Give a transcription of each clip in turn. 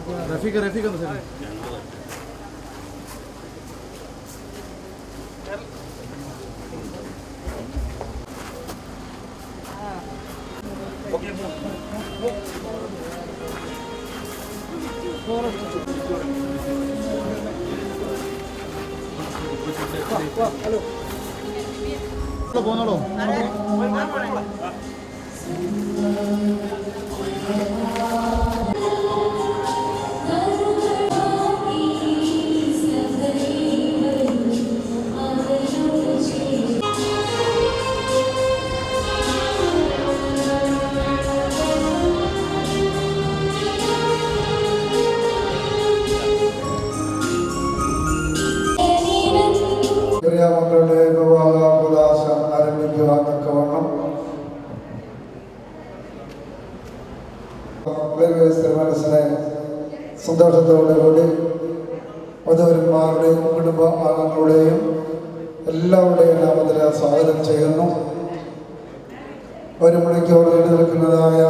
റഫീഖ് പോന്നോളൂ. മക്കളുടെ വിവാഹാഘോഷ ആരംഭിക്കുവാൻ തക്കവണ്ണം മനസ്സിനെ സന്തോഷത്തോടെ കൂടി വധുവരന്മാരുടെയും കുടുംബ അംഗങ്ങളുടെയും എല്ലാവരുടെയും നാമത്തിൽ സ്വാഗതം ചെയ്യുന്നു. ഒരു മണിക്കൂർ നീണ്ടു നിൽക്കുന്നതായ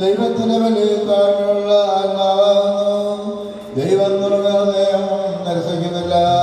ദൈവത്തിന് വലിയ താഴ്മയുള്ള ആത്മാവാകുന്നു. ദൈവം നിറവേറുന്നേയും നിരസിക്കുന്നില്ല.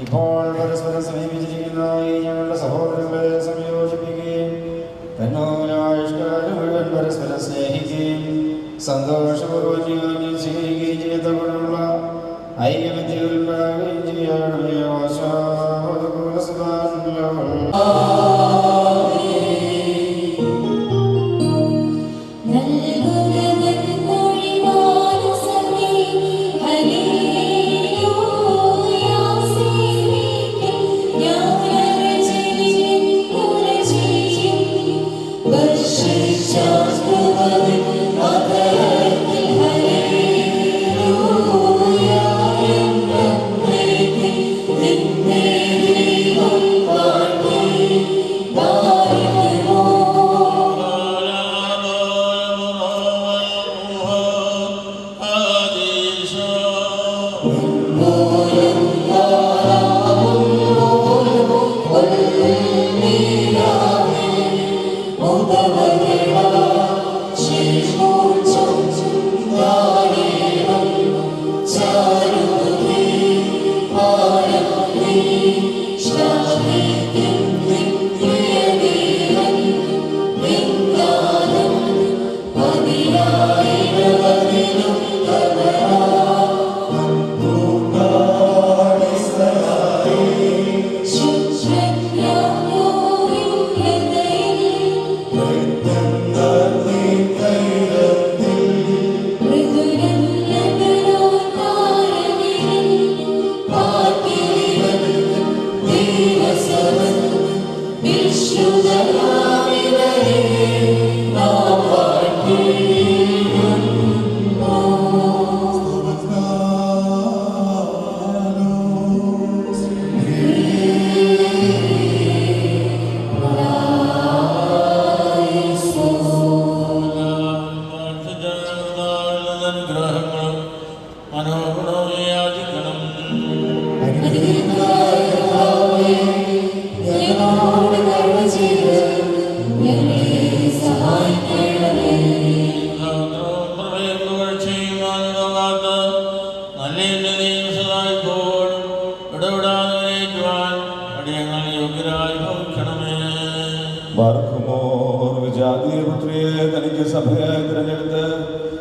ഇപ്പോൾ പരസ്പരം സമീപിച്ചിരിക്കുന്ന ഈ ഞങ്ങളുടെ സഹോദരങ്ങളെ സംയോജിപ്പിക്കുകയും തന്നോരായുഷ്കാലം മുഴുവൻ പരസ്പരം സ്നേഹിക്കുകയും സന്തോഷപൂർവ്വം ജീവനം സ്വീകരിക്കുകയും ചെയ്തകൊണ്ടുള്ള ഐക്യമത്യത്തിൽ ഉണ്ടാകുകയും ചെയ്യണമേ. വിജാതീയപുത്രിയെ തനിക്ക് സഭയായി തിരഞ്ഞെടുത്ത്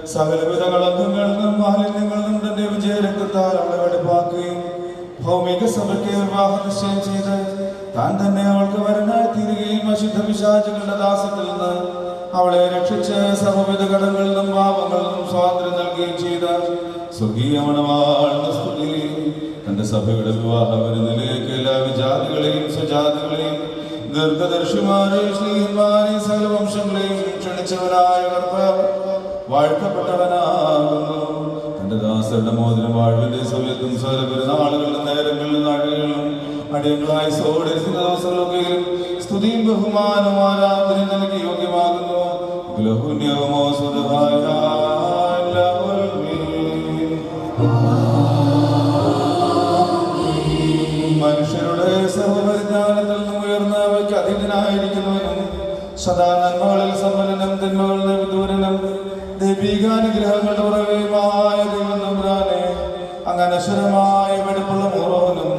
സകലവിധ കളങ്കങ്ങളിൽ നിന്നും മാലിന്യങ്ങളിൽ നിന്നും തന്റെ വിജയരക്തത്താൽ അവളെ വെടിപ്പാക്കുകയും ഭൗമിക സഭയ്ക്ക് വിവാഹ നിശ്ചയം ചെയ്ത് താൻ തന്നെ അവൾക്ക് വരനായി തീരുകയും അശുദ്ധ പിശാചുകളുടെ ദാസത്തിൽ നിന്ന് അവളെ രക്ഷിച്ച് സർവ്വവിധ കടങ്ങളിൽ നിന്നും പാപങ്ങളിൽ നിന്നും സ്വാതന്ത്ര്യം നൽകുകയും ചെയ്ത സ്വർഗീയ മണവാളുടെ സ്തുതി തന്റെ സഭയുടെ വിവാഹ വിരുന്നിലേക്ക് എല്ലാ വിജാതികളെയും സ്വജാതികളെയും ദീർഘദർശിമാരെയും സ്നേഹിന്മാരെയും സകല വംശങ്ങളെയും ക്ഷണിച്ചവനായ കർത്താവ് വാഴ്ത്തപ്പെട്ടവനാകുന്നു. തന്റെ ദാസരുടെ മോചനം വാഴ്വിന്റെ സൗര്യത്തും സകല പെരുന്നാളുകളിലും നേരങ്ങളിലും നാഴികളിലും അടിയങ്ങളായി സോടിരിക്കുന്ന ദിവസങ്ങളൊക്കെയും സ്തുതിയും ബഹുമാനവും ആരാധനയും നൽകി യോഗ്യമാകുന്നു. ഗ്രഹുന്യമോ സുധമായ മനുഷ്യരുടെ സർവപരിജ്ഞാനത്തിൽ നിന്നും ഉയർന്നവയ്ക്ക് അധീനനായിരിക്കുന്നവനും സദാ നന്മകളിൽ സമ്പന്നനും തിന്മകളിൽ വിദൂരനും ദൈവികാനുഗ്രഹങ്ങളുടെ ഉറവയുമായ ദൈവം തമ്പുരാനെ, അങ്ങ് അനശ്വരമായ വെടിപ്പുള്ള മൂറോനും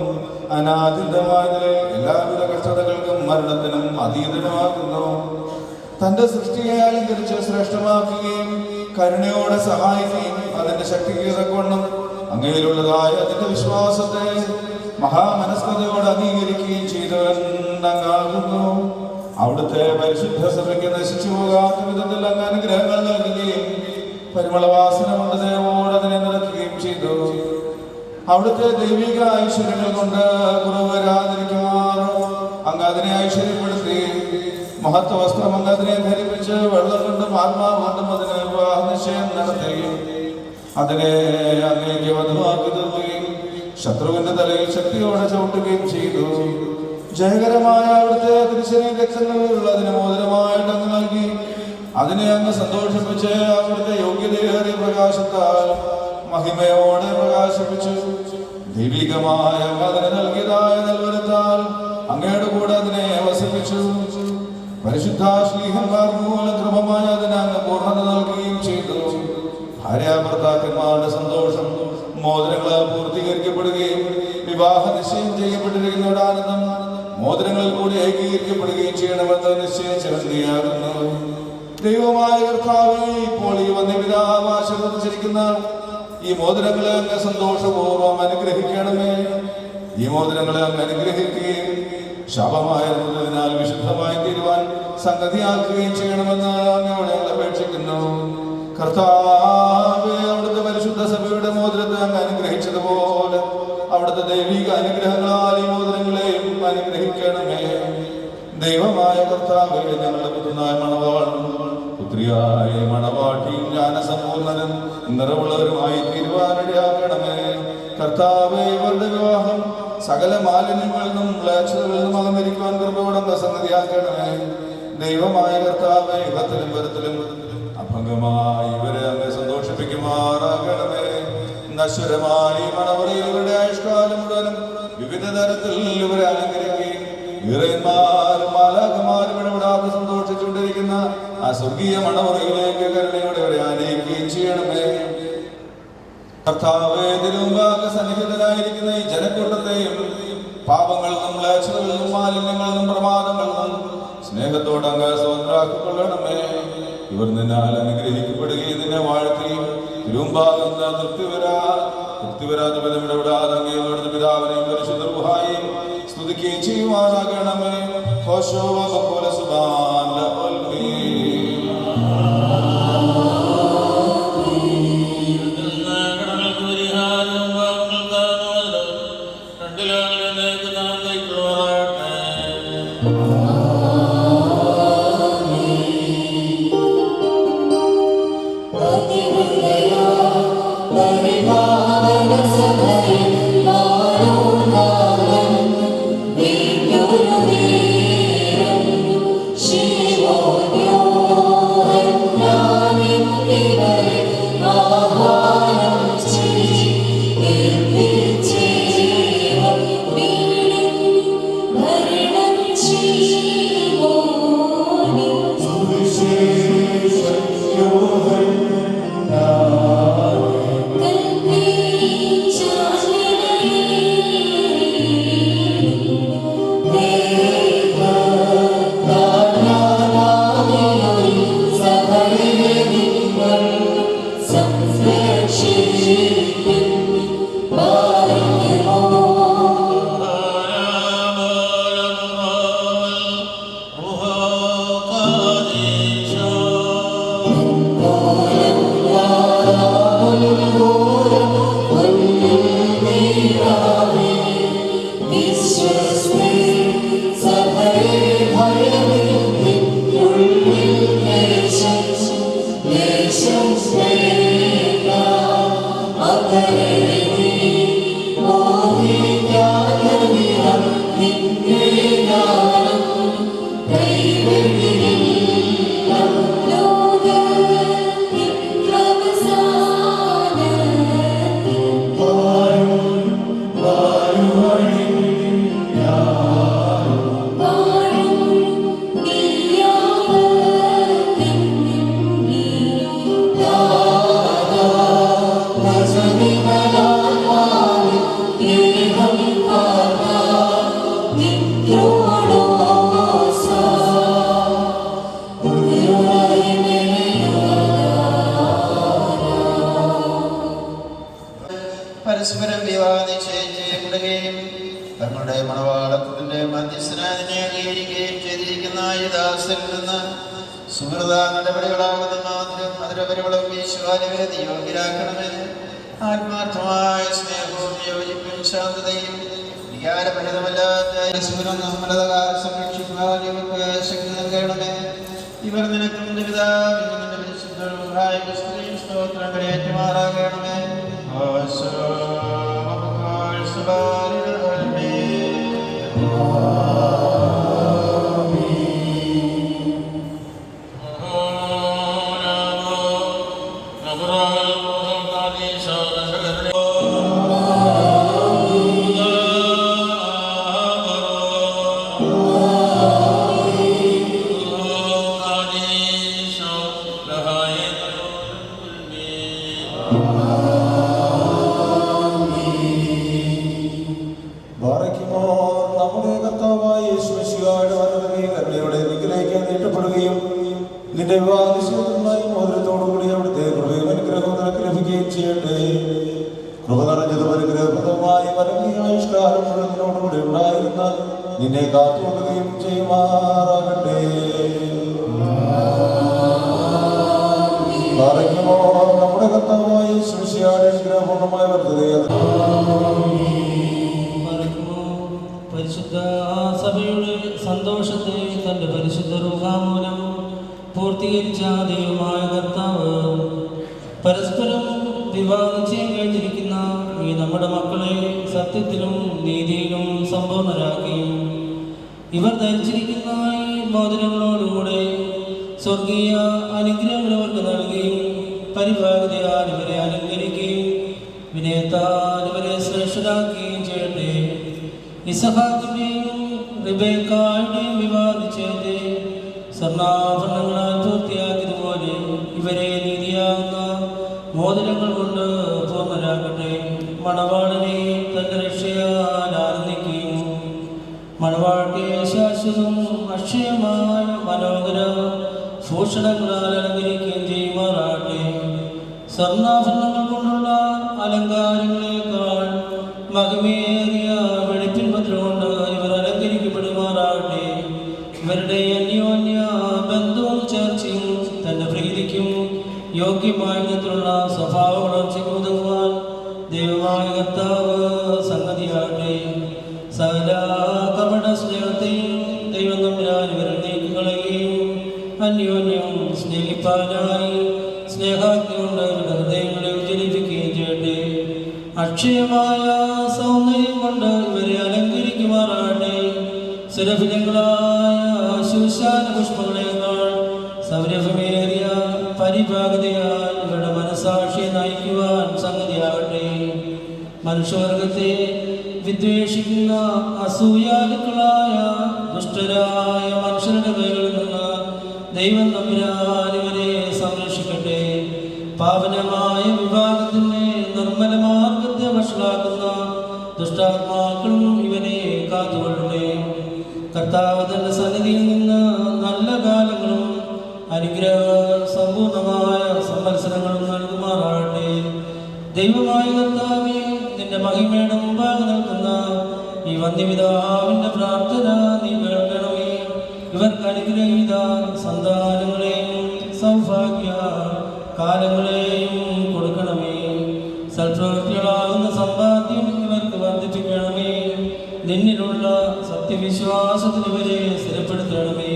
അനാദിതമായ നിലയിൽ എല്ലാവിധ കഷ്ടതകൾക്കും മരണത്തിനും അതീതനുമാകുന്നു. തന്റെ സൃഷ്ടിയെ അലങ്കരിച്ച് ശ്രേഷ്ഠമാക്കുകയും കരുണയോടെ സഹായിക്കുകയും അതിന്റെ ശക്തിക്ക് ഇറക്കൊണ്ടും അങ്ങയിലുള്ളതായ അതിന്റെ വിശ്വാസത്തെ മഹാമനസ്കതയോടെ അംഗീകരിക്കുകയും ചെയ്തവൻ അങ്ങാകുന്നു. അവിടുത്തെ പരിശുദ്ധ സഭയ്ക്ക് നശിച്ചു പോകാത്ത വിധത്തിൽ അങ്ങ് അനുഗ്രഹങ്ങൾ നൽകുകയും പരിമളവാസന കൊണ്ട് ദൈവമോട് അതിനെ നിറയ്ക്കുകയും ചെയ്തു. അവിടുത്തെ ദൈവിക ഐശ്വര്യങ്ങൾ കൊണ്ട് കുറവ് വരാതിരിക്കുമാർ അങ്ങ് അതിനെ ഐശ്വര്യപ്പെടുത്തി. മഹത്വ വസ്ത്രം അങ്ങ് അതിനെ ധരിപ്പിച്ച് വെള്ളം കൊണ്ടും ആത്മാവ് കൊണ്ടും അതിനെ വിവാഹ നിശ്ചയം നടത്തി അതിനെ അങ്ങേക്ക് വധുവാക്കി തീർക്കുകയും ശത്രുവിന്റെ തലയിൽ ശക്തിയോടെ ചവിട്ടുകയും ചെയ്തു. ജയകരമായ അവിടുത്തെ തിരിച്ചറിയ രക്ഷണങ്ങളുള്ള അതിന് മോദനമായിട്ട് അങ്ങ് നൽകി അതിനെ അങ്ങ് സന്തോഷിപ്പിച്ച് അവിടുത്തെ യോഗ്യതയേറിയ പ്രകാശത്താൽ മഹിമയോടെ പ്രകാശിപ്പിച്ചു. ദൈവികമായ അതിന് നൽകിയതായ നൽവരത്താൽ അങ്ങയുടെ കൂടെ അതിനെ വസിപ്പിച്ചു. പരിശുദ്ധ ശ്ലീഹന്മാർ മൂലം ക്രമമായ അതിന് അങ്ങ് പൂർണ്ണത നൽകുകയും ചെയ്തു. ഭാര്യാഭർത്താക്കന്മാരുടെ സന്തോഷം മോതിരങ്ങളാൽ പൂർത്തീകരിക്കപ്പെടുകയും വിവാഹ നിശ്ചയം ചെയ്യപ്പെട്ടിരിക്കുന്നവരുടെ ആനന്ദം മോതിരങ്ങളിൽ കൂടി ഏകീകരിക്കപ്പെടുകയും ചെയ്യണമെന്ന് നിശ്ചയിച്ചവന്തിയാകുന്നു. ദൈവമായ കർത്താവേ, ഇപ്പോൾ ഈ വന്യപിതാവ് ആശീർവദിച്ചിരിക്കുന്ന ഈ മോതിരങ്ങളെ അങ്ങ് സന്തോഷപൂർവ്വം അനുഗ്രഹിക്കണമേ. ഈ മോതിരങ്ങളെ അങ്ങ് അനുഗ്രഹിക്കുകയും ശാപമായിരുന്നതിനാൽ വിശുദ്ധമായി തീരുവാൻ സംഗതിയാക്കുകയും ചെയ്യണമെന്ന് അങ്ങയോട് ഞങ്ങൾ അപേക്ഷിക്കുന്നു. കർത്താവേ, അവിടുത്തെ പരിശുദ്ധ സഭയുടെ മോതിരത്തെ അങ്ങ് അനുഗ്രഹിച്ചതുപോലെ അവിടുത്തെ ദൈവിക അനുഗ്രഹങ്ങളാൽ ഈ മോതിരങ്ങളെയും അനുഗ്രഹിക്കണമേ. ദൈവമായ കർത്താവേ, ഞങ്ങളുടെ പുത്രനായ മണവാളും പുത്രിയായ മണവാട്ടിയും ജ്ഞാനസമ്പൂർണ്ണനും നിറവുള്ളവരുമായി തീരുവാനിടയാക്കണമേ. കർത്താവേ, ഇവരുടെ വിവാഹം സകല മാലിന്യങ്ങളിൽ നിന്നും മ്ലേച്ഛതകളിൽ നിന്നും അകന്നിരിക്കുവാൻ കൃപയോടെ സംഗതിയാക്കണമേ. ദൈവമായ കർത്താവേ, യുഗത്തിലും വരത്തിലും അഭംഗമായി ഇവരെ അങ്ങ് സന്തോഷിപ്പിക്കുമാറാകണമേ. നശ്വരമായി മണവറയിൽ ഇവരുടെ ആയുഷ്കാലം മുഴുവനും വിവിധ തരത്തിൽ ഇവരെ അലങ്കരിക്കുകയും ഈറന്മാരും മാലാഖമാരും ഇടപെടാതെ സന്തോഷിച്ചുകൊണ്ടിരിക്കുന്ന ആ സ്വർഗീയ മണവറയിലേക്ക് കരുണയോടെ ഇവരെ ആനയിക്കുകയും ചെയ്യണമേ. കർത്താവേ, തിരുമുമ്പാകെ സന്നിഹിതനായിരിക്കുന്ന ഈ ജനക്കൂട്ടത്തെയും പാപങ്ങളിൽ നിന്നും മ്ലേച്ഛതകളിൽ നിന്നും മാലിന്യങ്ങളിൽ നിന്നും പ്രമാദങ്ങളിൽ നിന്നും സ്നേഹത്തോടെ അങ്ങ് സ്വതന്ത്രാക്കിക്കൊള്ളണമേ. ഇവർ നിന്നാൽ അനുഗ്രഹിക്കപ്പെടുകയും നിന്നെ വാഴ്ത്തുകയും തിരുമുമ്പാകുന്ന തൃപ്തി വരാത്ത വിധം ഇടപെടാതെ അങ്ങയുടെ പിതാവിനെയും പരിശുദ്ധ റൂഹായെയും സ്തുതിക്കുകയും ചെയ്യുവാനാകണമേ. She ഏൽപ്പിക്കുകയും ചെയ്തിരിക്കുന്ന ഈ ദാസനിൽ നിന്ന് സുഹൃത നടപടികളാകുന്ന മധുരപരിവളം വീശുവാനവരെ യോഗ്യരാക്കണമേ. ആത്മാർത്ഥമായ സ്നേഹവും യോജിപ്പും ശാന്തതയും വികാരപരിതമല്ലാത്ത നിർമ്മലതകാല സംരക്ഷിക്കുവാൻ ഇവർക്ക് ശക്തി നൽകണമേ. ഇവർ നിനക്കും നിന്റെ പിതാവിനും നിന്റെ പരിശുദ്ധമായ ക്രിസ്തുവിൻ സ്തോത്രം കരയേറ്റുമാറാകണമേ. നമ്മുടെ കർത്താവായ യേശുമിശിഹായുടെ വരവിനെ കരുണയുടെ ദിക്കിലേക്ക് നീട്ടപ്പെടുകയും നിന്റെ വിവാഹനിശ്ചയത്തിനായി മോതിരത്തോടുകൂടി അവിടുത്തെ കൃപയും അനുഗ്രഹവും നിനക്ക് ലഭിക്കുകയും ചെയ്യട്ടെ. കൃപ നിറഞ്ഞതും അനുഗ്രഹപ്രദമായ വരവിയ ആയുഷ്കാലം മുഴുവനോടുകൂടി ഉണ്ടായിരുന്ന നിന്നെ കാത്തുകൊള്ളുകയും ചെയ്യുമാറാകട്ടെ. നമ്മുടെ കർത്താവായ യേശുമിശിഹായുടെ അനുഗ്രഹപൂർണ്ണമായ വർദ്ധനയെ പരിശുദ്ധ സഭയുടെ സന്തോഷത്തെ തൻ്റെ പരിശുദ്ധ രൂപാമൂലം പൂർത്തീകരിച്ച ദൈവമായ കർത്താവ് പരസ്പരം വിവാഹനിശ്ചയം കഴിഞ്ഞിരിക്കുന്ന ഈ നമ്മുടെ മക്കളെ സത്യത്തിലും നീതിയിലും സമ്പൂർണരാക്കിയും ഇവർ ധരിച്ചിരിക്കുന്ന ഈ മോതിരങ്ങളോടുകൂടെ സ്വർഗീയ അനുഗ്രഹങ്ങൾ അവർക്ക് നൽകുകയും പരിഭാഗതയാൽ ഇവരെ അലങ്കരിക്കുകയും വിനയത്താൽ ഇവരെ ശ്രേഷ്ഠരാക്കുകയും ചെയ്യട്ടെ. ഇസഹാക്കിന്റെയും റിബേക്കായുടെയും വിവാദിച്ചത് സ്വർണ്ണാഭരണങ്ങളാൽ പൂർത്തിയാക്കിയതുപോലെ ഇവരെ നീതിയാകുന്ന മോതിരങ്ങൾ കൊണ്ട് പൂർണ്ണരാക്കട്ടെ. മണവാളനെ തന്റെ രക്ഷയാൽ ആനന്ദിക്കുകയും മണവാട്ടിയെ ശാശ്വതവും അക്ഷയമായ മനോഹര ഭൂഷണങ്ങളാൽ അലങ്കരിക്കുകയും ചെയ്യുമാറാട്ടെ. സ്വർണ്ണാഭരണങ്ങൾ കൊണ്ടുള്ള അലങ്കാരങ്ങളെക്കാൾ മഹിമേറിയ വെളുപ്പിൻ മുദ്ര കൊണ്ട് ഇവർ അലങ്കരിക്കപ്പെടുമാറാകട്ടെ. ഇവരുടെ അന്യോന്യ ബന്ധവും ചേർച്ചയും തന്റെ പ്രീതിക്കും യോഗ്യമായ വിധത്തിലുള്ള സ്വഭാവ വളർച്ചയ്ക്ക് ഉതകുവാൻ ദൈവമായ കർത്താവ് സംഗതിയാകട്ടെ. സകല കപട സ്നേഹത്തെയും ദൈവം തമ്പുരാൻ ഇവരിൽ നീക്കിക്കളയുകയും അന്യോന്യം സ്നേഹിപ്പാനായി സ്നേഹാഗ്നി കൊണ്ട് ഇവരുടെ ഹൃദയങ്ങളെ ഉജ്ജ്വലിപ്പിക്കുകയും ചെയ്യട്ടെ. അക്ഷയമായ സൗന്ദര്യം കൊണ്ട് ഇവരെ അലങ്കരിക്കുമാറാകട്ടെ. സുരഭിലങ്ങളായ ശൂശാന പുഷ്പങ്ങളെക്കാൾ സൗരഭ്യമേറിയ പരിഭാഗതയാൽ ഇവരുടെ മനസാക്ഷിയെ നയിക്കുവാൻ സംഗതിയാകട്ടെ. മനുഷ്യവർഗത്തെ വിദ്വേഷിക്കുന്ന അസൂയാലുക്കളായ ദുഷ്ടരായ മനുഷ്യരുടെ കൈകളിൽ നിന്ന് ദൈവം തമ്പുരാൻ ഇവരെ സംരക്ഷിക്കട്ടെ. പാവനമായ വിവാഹത്തിന്റെ നിർമ്മല മാർഗത്തെ വഷളാക്കുന്ന ദുഷ്ടാത്മാക്കളും ഇവനെ കാത്തുകൊള്ളട്ടെ. കർത്താവ് തന്റെ സന്നിധിയിൽ നിന്ന് നല്ല കാലങ്ങളും അനുഗ്രഹ സമ്പൂർണമായ സംവത്സരങ്ങളും നൽകുമാറാകട്ടെ. ദൈവമായ കർത്താവേ, നിന്റെ മഹിമയുടെ മുമ്പാകെ നിൽക്കുന്ന ഈ വന്യപിതാവിന്റെ പ്രാർത്ഥന നീ കേൾക്കണമേ. ഇവർക്ക് അനുഗ്രഹീത സന്താനങ്ങളെയും സൗഭാഗ്യ കാലങ്ങളെയും കൊടുക്കണമേ. സൽപ്രവൃത്തികളാകുന്ന സമ്പാദ്യം ഇവർക്ക് വർദ്ധിപ്പിക്കണമേ. നിന്നിലുള്ള സത്യവിശ്വാസത്തിൽ ഇവരെ സ്ഥിരപ്പെടുത്തണമേ.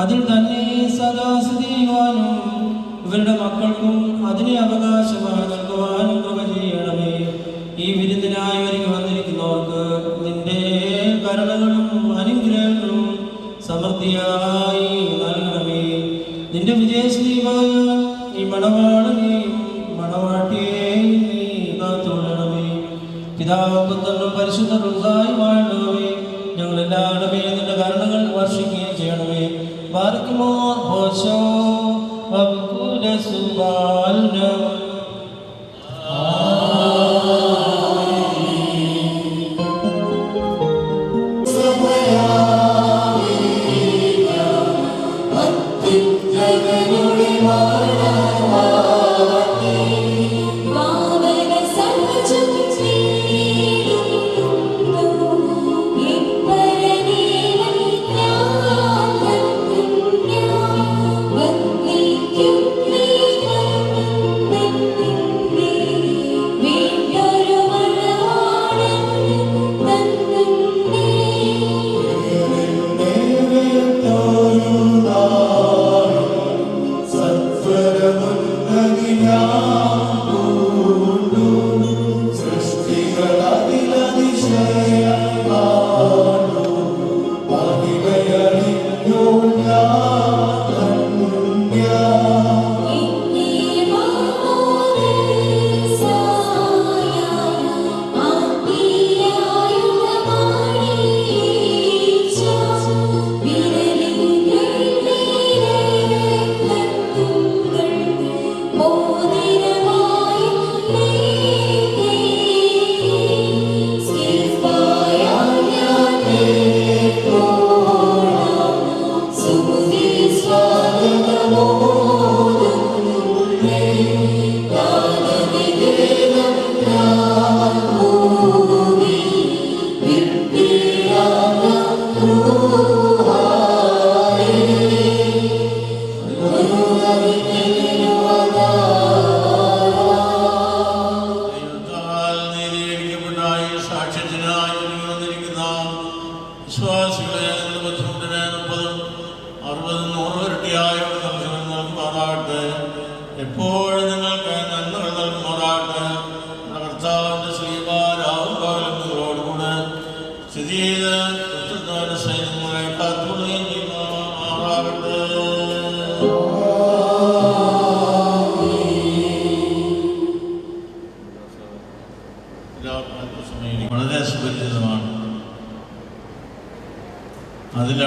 അതിൽ തന്നെ സദാ സ്ഥിതി ചെയ്യുവാനും ഇവരുടെ മക്കൾക്കും അതിനെ അവകാശമായി നൽകുവാനും കൃപ ചെയ്യണമേ. ഈ വിരുന്നിനായി ഒരുങ്ങി വന്നിരിക്കുന്നവർക്ക് നിന്റെ കരുണകളും അനുഗ്രഹങ്ങളും സമൃദ്ധിയായി നൽകണമേ. നിന്റെ വിജയശ്രീമായ ഈ മണവാളനെയും മണവാട്ടിയെയും നീ കാത്തുകൊള്ളണമേ. പിതാവും പുത്രനും പരിശുദ്ധ റൂഹായുമായുള്ളവേ, ഞങ്ങളെല്ലാവരുടെ മേൽ നിന്റെ കരുണകൾ വർഷിക്കുകയും ചെയ്യണമേ. ബാരക്കുമോ ഹോശോ വകുല സുബാൽന Yeah.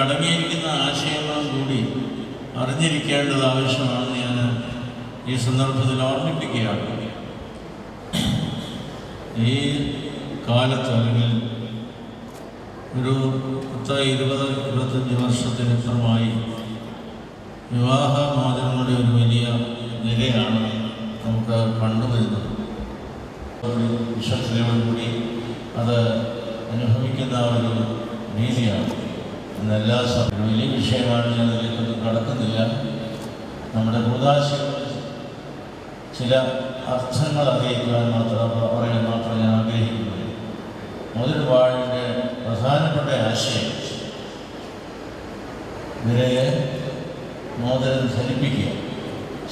ഇതിലടങ്ങിയിരിക്കുന്ന ആശയങ്ങളും കൂടി അറിഞ്ഞിരിക്കേണ്ടത് ആവശ്യമാണെന്ന് ഞാൻ ഈ സന്ദർഭത്തിൽ ഓർമ്മിപ്പിക്കുകയാണ്. ഈ കാലത്ത് അല്ലെങ്കിൽ ഒരു 20-25 വർഷത്തിനപ്പുറമായി വിവാഹമോചനങ്ങളുടെ ഒരു വലിയ നിരയാണ് നമുക്ക് കണ്ടുവരുന്നത്. വിശ്വസ്തയോടുകൂടി അത് അനുഭവിക്കുന്ന ഒരു രീതിയാണ്. ഇന്നെല്ലാ സമയവും വലിയ വിഷയമാണ്. ഞാൻ അതിലേക്കൊന്നും കടക്കുന്നില്ല. നമ്മുടെ കൂതാശകൾ ചില അർത്ഥങ്ങൾ അറിയിക്കുവാൻ പറയാൻ മാത്രം ഞാൻ ആഗ്രഹിക്കുന്നു. മോതിരവാഴിൻ്റെ പ്രധാനപ്പെട്ട ആശയം ഇവരെ മോതിരം ധരിപ്പിക്കുക.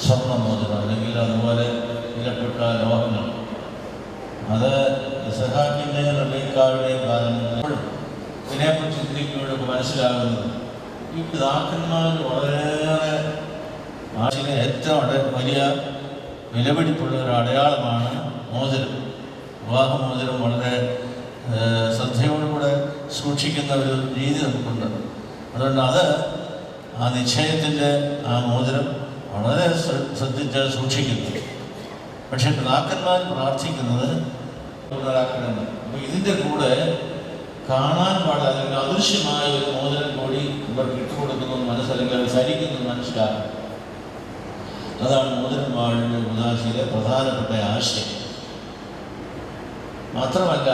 സ്വർണ്ണ മോതിരം അല്ലെങ്കിൽ അതുപോലെ വിലപ്പെട്ട ലോഹങ്ങൾ. അത് ഇസഹാക്കിൻ്റെ റബീക്കായുടെയും കാലങ്ങളിൽ ഇതിനെക്കുറിച്ച് ചിന്തിക്കുമ്പോഴൊക്കെ മനസ്സിലാകുന്നത് ഈ പിതാക്കന്മാർ വളരെയേറെ ആശയം ഏറ്റവും വലിയ വിലപിടിപ്പുള്ള ഒരു അടയാളമാണ് മോതിരം. വിവാഹമോതിരം വളരെ ശ്രദ്ധയോടുകൂടെ സൂക്ഷിക്കുന്ന ഒരു രീതി നമുക്കുണ്ട്. അതുകൊണ്ട് അത് ആ നിശ്ചയത്തിൻ്റെ ആ മോതിരം വളരെ ശ്രദ്ധിച്ച് സൂക്ഷിക്കുന്നു. പക്ഷെ പിതാക്കന്മാർ പ്രാർത്ഥിക്കുന്നത് ഉണ്ടാക്കണമെന്ന്. അപ്പോൾ ഇതിൻ്റെ കൂടെ കാണാൻ പാടില്ല അല്ലെങ്കിൽ അദൃശ്യമായ ഒരു മോതിരം കൂടി ഇവർക്ക് ഇട്ടുകൊടുക്കുന്നു മനസ്സല്ലെങ്കിൽ അത് ധരിക്കുന്നു മനസ്സിലാക്കും. അതാണ് മോതിരം വാഴിൻ്റെ ഉദാശയിലെ പ്രധാനപ്പെട്ട ആശയം. മാത്രമല്ല,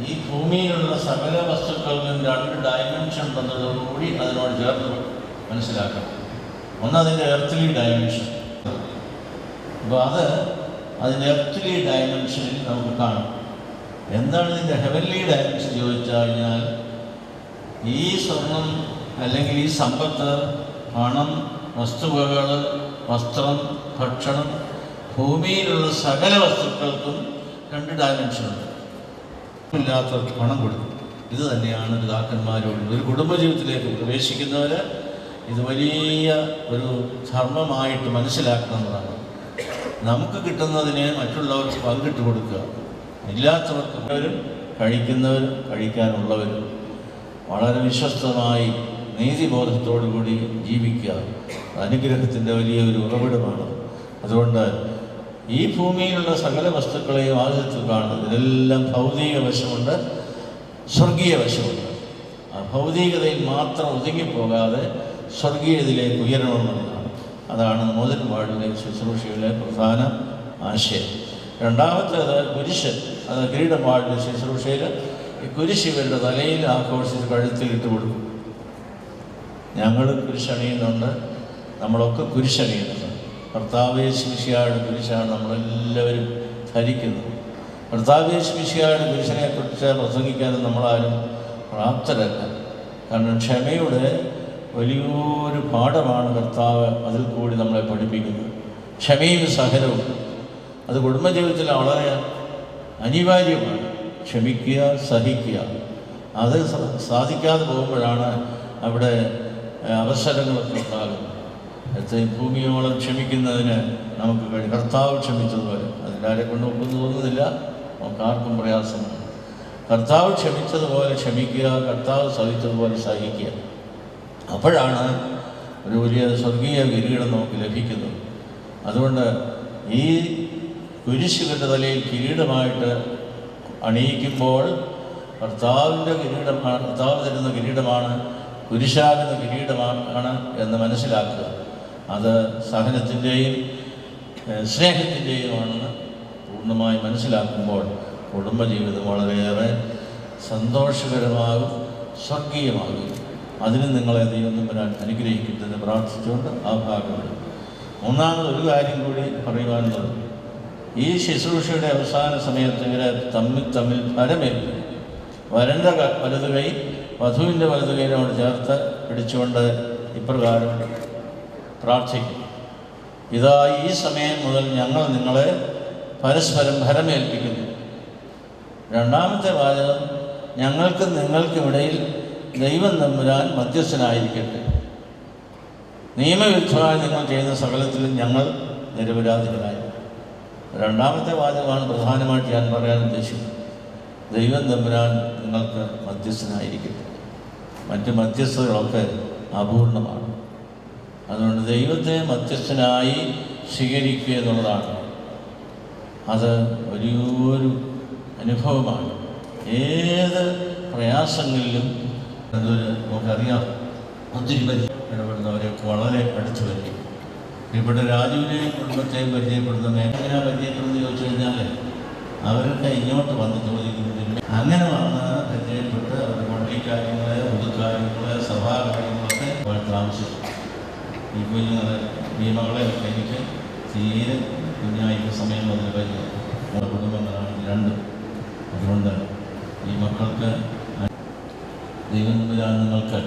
ഈ ഭൂമിയിലുള്ള സകല വസ്തുക്കൾക്കും 2 ഡയമെൻഷൻ വന്നതോടുകൂടി അതിനോട് ചേർന്ന് മനസ്സിലാക്കണം. ഒന്ന് അതിൻ്റെ എർത്തിലി ഡയമെൻഷൻ. അപ്പോൾ അതിൻ്റെ എർത്തിലി ഡയമെൻഷനിൽ നമുക്ക് കാണാം. എന്താണ് ഇതിൻ്റെ ഹെവൻലി ഡയമെൻഷൻ ചോദിച്ചു കഴിഞ്ഞാൽ, ഈ സ്വർണം അല്ലെങ്കിൽ ഈ സമ്പത്ത്, പണം, വസ്തുവകൾ, വസ്ത്രം, ഭക്ഷണം, ഭൂമിയിലുള്ള സകല വസ്തുക്കൾക്കും 2 ഡയമെൻഷനുണ്ട്. ഇല്ലാത്തവർക്ക് പണം കൊടുക്കും. ഇത് തന്നെയാണ് പിതാക്കന്മാരോട് ഒരു കുടുംബജീവിതത്തിലേക്ക് പ്രവേശിക്കുന്നവർ ഇത് വലിയ ഒരു ധർമ്മമായിട്ട് മനസ്സിലാക്കണമെന്നതാണ്. നമുക്ക് കിട്ടുന്നതിനെ മറ്റുള്ളവർക്ക് പങ്കിട്ട് കൊടുക്കുക. ഇല്ലാത്തവർക്കും കഴിക്കുന്നവരും കഴിക്കാനുള്ളവരും വളരെ വിശ്വസ്തമായി നീതിബോധത്തോടു കൂടി ജീവിക്കുക അനുഗ്രഹത്തിൻ്റെ വലിയൊരു ഉറവിടമാണ്. അതുകൊണ്ട് ഈ ഭൂമിയിലുള്ള സകല വസ്തുക്കളെയും ആദ്യത്തിൽ കാണുന്നത് ഇതെല്ലാം ഭൗതിക വശമുണ്ട്, സ്വർഗീയ വശമുണ്ട്. ആ ഭൗതികതയിൽ മാത്രം ഒതുങ്ങിപ്പോകാതെ സ്വർഗീയതയിലേക്ക് ഉയരണമെന്നുള്ളതാണ്. അതാണ് മോതിരം വാഴിലെ ശുശ്രൂഷയിലെ പ്രധാന ആശയം. രണ്ടാമത്തേത് കുരിശ്. അത് കിരീടം വാഴിലെ ശുശ്രൂഷയിൽ ഈ കുരിശ് ഇവരുടെ തലയിൽ ആഘോഷിച്ച് കഴുത്തിലിട്ട് കൊടുക്കും. ഞങ്ങൾ കുരിശണിയുന്നുണ്ട്, നമ്മളൊക്കെ കുരിശണിയുന്നുണ്ട്. കർത്താവ് യേശു മിശിഹായുടെ കുരിശാണ് നമ്മളെല്ലാവരും ധരിക്കുന്നത്. കർത്താവ് യേശു മിശിഹായുടെ കുരിശിനെക്കുറിച്ച് പ്രസംഗിക്കാനും നമ്മളാരും പ്രാപ്തരല്ല. കാരണം ക്ഷമയുടെ വലിയൊരു പാഠമാണ് കർത്താവ് അതിൽ കൂടി നമ്മളെ പഠിപ്പിക്കുന്നത്. ക്ഷമയും സഹനവും അത് കുടുംബജീവിതത്തിൽ വളരെ അനിവാര്യമാണ്. ക്ഷമിക്കുക, സഹിക്കുക. അത് സാധിക്കാതെ പോകുമ്പോഴാണ് അവിടെ അവസരങ്ങളൊക്കെ ഉണ്ടാകുന്നത്. ഭൂമിയോളം ക്ഷമിക്കുന്നതിന് നമുക്ക് കഴിയും. കർത്താവ് ക്ഷമിച്ചതുപോലെ അതിലാരെ കൊണ്ട് ഒന്നും തോന്നുന്നില്ല, നമുക്ക് ആർക്കും പ്രയാസമാണ്. കർത്താവ് ക്ഷമിച്ചതുപോലെ ക്ഷമിക്കുക, കർത്താവ് സഹിച്ചതുപോലെ സഹിക്കുക. അപ്പോഴാണ് ഒരു വലിയ സ്വർഗീയ കിരീടം നമുക്ക് ലഭിക്കുന്നത്. അതുകൊണ്ട് ഈ കുരിശുകളുടെ തലയിൽ കിരീടമായിട്ട് അണിയിക്കുമ്പോൾ കർത്താവിൻ്റെ കിരീടമാണ്, കർത്താവ് തരുന്ന കിരീടമാണ്, കുരിശാകുന്ന കിരീടമാണ് എന്ന് മനസ്സിലാക്കുക. അത് സഹനത്തിൻ്റെയും സ്നേഹത്തിൻ്റെയുമാണെന്ന് പൂർണ്ണമായി മനസ്സിലാക്കുമ്പോൾ കുടുംബജീവിതം വളരെയേറെ സന്തോഷകരമാകും, സ്വർഗീയമാകും. അതിന് നിങ്ങളെ ദൈവം തമ്പുരാൻ അനുഗ്രഹിക്കുന്നതെന്ന് പ്രാർത്ഥിച്ചുകൊണ്ട് ആ ഭാഗമാണ്. മൂന്നാമതൊരു കാര്യം കൂടി പറയുവാനുള്ളത്, ഈ ശുശ്രൂഷയുടെ അവസാന സമയത്ത് ഇവരെ തമ്മിൽ ഫലമേൽക്കും. വരൻ്റെ വലതു കൈ വധുവിൻ്റെ വലതു കൈയോട് ചേർത്ത് പിടിച്ചുകൊണ്ട് ഇപ്രകാരം പ്രാർത്ഥിക്കും: ഇതാ ഈ സമയം മുതൽ ഞങ്ങൾ നിങ്ങളെ പരസ്പരം ഫലമേൽപ്പിക്കുന്നു. രണ്ടാമത്തെ വാചകം: ഞങ്ങൾക്കും നിങ്ങൾക്കുമിടയിൽ ദൈവം തമ്പുരാൻ മധ്യസ്ഥനായിരിക്കട്ടെ. നിയമവിരുദ്ധമായി നിങ്ങൾ ചെയ്യുന്ന സകലത്തിലും ഞങ്ങൾ നിരപരാധികളായി. രണ്ടാമത്തെ വാചകമാണ് പ്രധാനമായിട്ട് ഞാൻ പറയാൻ ഉദ്ദേശിക്കുന്നത്. ദൈവം തമ്പുരാൻ നിങ്ങൾക്ക് മധ്യസ്ഥനായിരിക്കട്ടെ. മറ്റ് മധ്യസ്ഥതകളൊക്കെ അപൂർണമാണ്. അതുകൊണ്ട് ദൈവത്തെ മധ്യസ്ഥനായി സ്വീകരിക്കുക എന്നുള്ളതാണ്. അത് വലിയൊരു അനുഭവമാണ്. ഏത് പ്രയാസങ്ങളിലും അതൊരു നമുക്കറിയാം, ഒത്തിരി ഇടപെടുന്നവരെയൊക്കെ വളരെ അടുത്ത് വരും. ഇവിടെ രാജുവിനെയും കുടുംബത്തെയും പരിചയപ്പെടുന്ന എങ്ങനെയാ പരിചയപ്പെടുന്നത് ചോദിച്ചു കഴിഞ്ഞാൽ അവരൊക്കെ ഇങ്ങോട്ട് വന്ന് ചോദിക്കുന്നില്ല. അങ്ങനെ വന്ന് പരിചയപ്പെട്ട് അവരുടെ പള്ളിക്കാര്യങ്ങൾ, പൊതുക്കാര്യങ്ങൾ, സഭാകാര്യങ്ങളൊക്കെ അവർ താമസിച്ചു. ഈ കുഞ്ഞുങ്ങളെ ഈ മകളെയൊക്കെ എനിക്ക് തീരെ കുഞ്ഞായിരുന്ന സമയം മുതൽ പരിചയം. നമ്മുടെ കുടുംബങ്ങളാണ് രണ്ടും. അതുകൊണ്ട് ഈ മക്കൾക്ക് ദൈവം തമ്പുരാൻ നിങ്ങൾക്ക്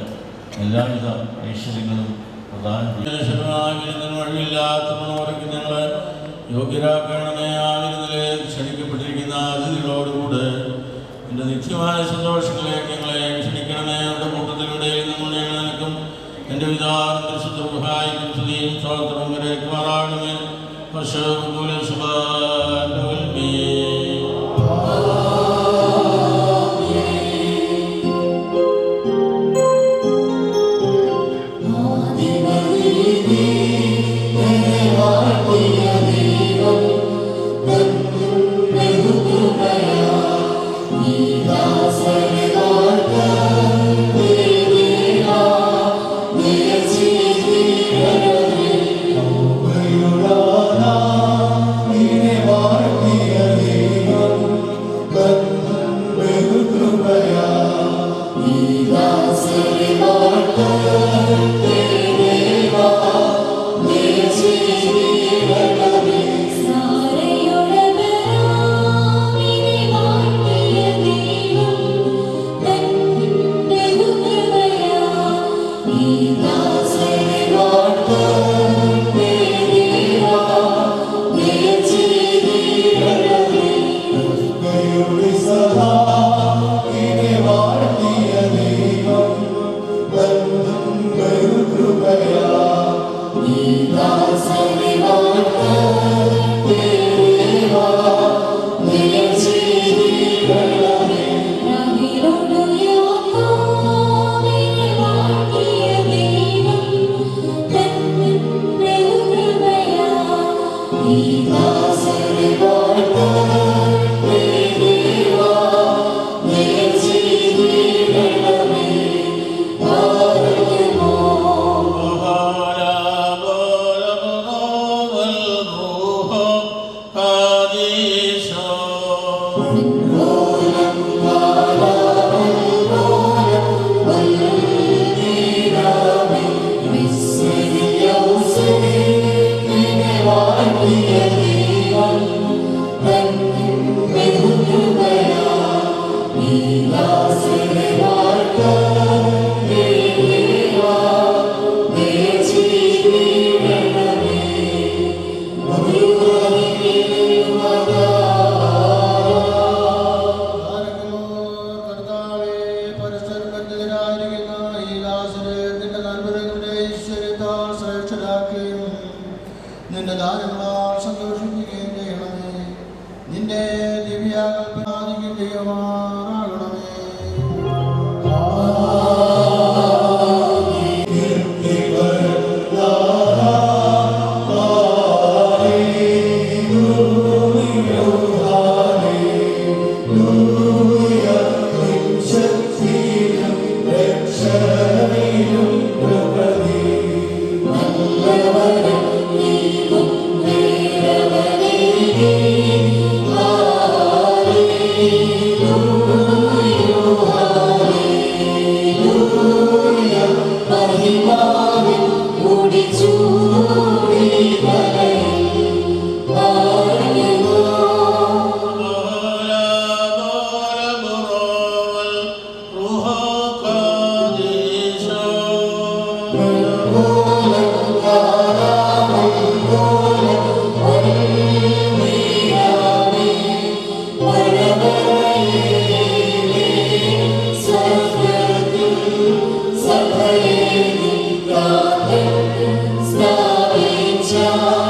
എല്ലാവിധ ഐശ്വര്യങ്ങളും പ്രധാനം വഴിയില്ലാത്തവർക്ക് ഞങ്ങളെ യോഗ്യരാക്കണമേ. ആവിരുന്നിലെ ക്ഷണിക്കപ്പെട്ടിരിക്കുന്ന അതിഥികളോടുകൂടെ എൻ്റെ നിത്യമായ സന്തോഷങ്ങളിലേക്ക് ഞങ്ങളെ ക്ഷണിക്കണമേ. അവരുടെ കൂട്ടത്തിലൂടെ നമ്മുടെ നിൽക്കും എൻ്റെ വിധാനം പരിശുദ്ധ സഹായിക്കും സ്തുതിയും സ്വാതന്ത്ര്യം വരേക്കുമാറാകണമേ. Stop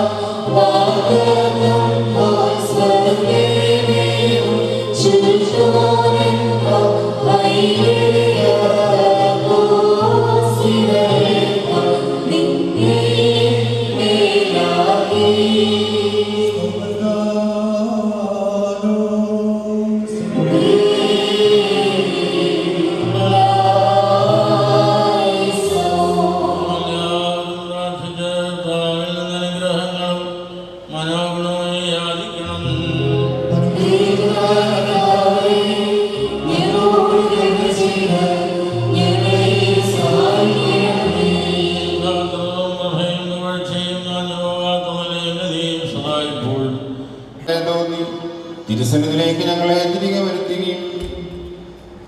തിരുസന്നിധിയിലേക്ക് ഞങ്ങളെ തിരികെ വരുത്തുകയും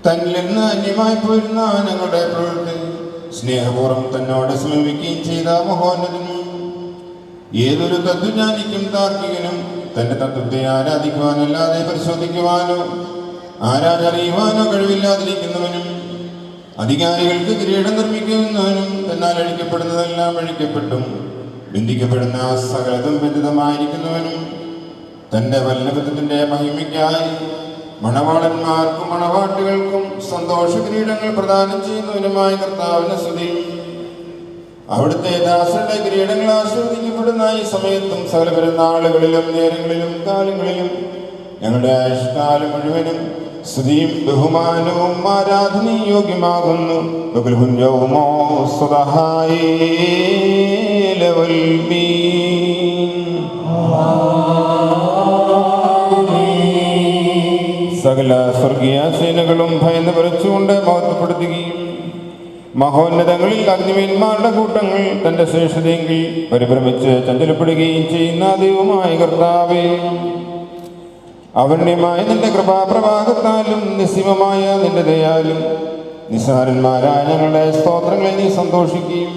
തന്നിൽ നിന്ന് അന്യമായി പോയിരുന്ന ഞങ്ങളുടെ പ്രവൃത്തി സ്നേഹപൂർവ്വം തന്നോട് സമീപിക്കുകയും ചെയ്ത മഹോന്നതനും ഏതൊരു തത്വജ്ഞാനിക്കും താർക്കികനും തന്റെ തത്വത്തെ ആരാധിക്കുവാനല്ലാതെ പരിശോധിക്കുവാനോ ആരാധറിയുവാനോ കഴിവില്ലാതിരിക്കുന്നവനും അധികാരികൾക്ക് കിരീടം നിർമ്മിക്കുന്നവനും എന്നാൽ അഴിക്കപ്പെടുന്നതെല്ലാം അഴിക്കപ്പെട്ടും ബന്ധിക്കപ്പെടുന്ന സകലതും ബന്ധിതമായിരിക്കുന്നവനും തന്റെ വല്ലഭത്തിന്റെ മഹിമയ്ക്കായി മണവാളന്മാർക്കും മണവാട്ടികൾക്കും സന്തോഷ കിരീടങ്ങൾ പ്രദാനം ചെയ്യുന്നവനുമായ കർത്താവിന് സ്തുതി. അവിടുത്തെ ദാസരുടെ കിരീടങ്ങൾ ആശീർവദിക്കപ്പെടുന്ന ഈ സമയത്തും സകല പെരുന്നാളുകളിലും നേരങ്ങളിലും കാലങ്ങളിലും ഞങ്ങളുടെ ആയുഷ്കാലം മുഴുവനും സ്തുതിയും ബഹുമാനവും ആരാധനയും യോഗ്യമാകുന്നു. സകല സ്വർഗീയ സേനകളും ഭയന്ന് പറിച്ചുകൊണ്ട് മഹത്വപ്പെടുത്തുകയും മഹോന്നതങ്ങളിൽ അഗ്നിമീന്മാരുടെ കൂട്ടങ്ങൾ തന്റെ ശ്രേഷ്ഠതയെങ്കിൽ പരിഭ്രമിച്ച് ചഞ്ചലപ്പെടുകയും ചെയ്യുന്ന ദൈവമായ കർത്താവേ, അവന്യമായ നിന്റെ കൃപാപ്രവാഹത്താലും നിസ്സീമമായ നിന്റെ ദയാലും നിസ്സാരന്മാരായ ഞങ്ങളുടെ സ്തോത്രങ്ങളെ നീ സന്തോഷിക്കുകയും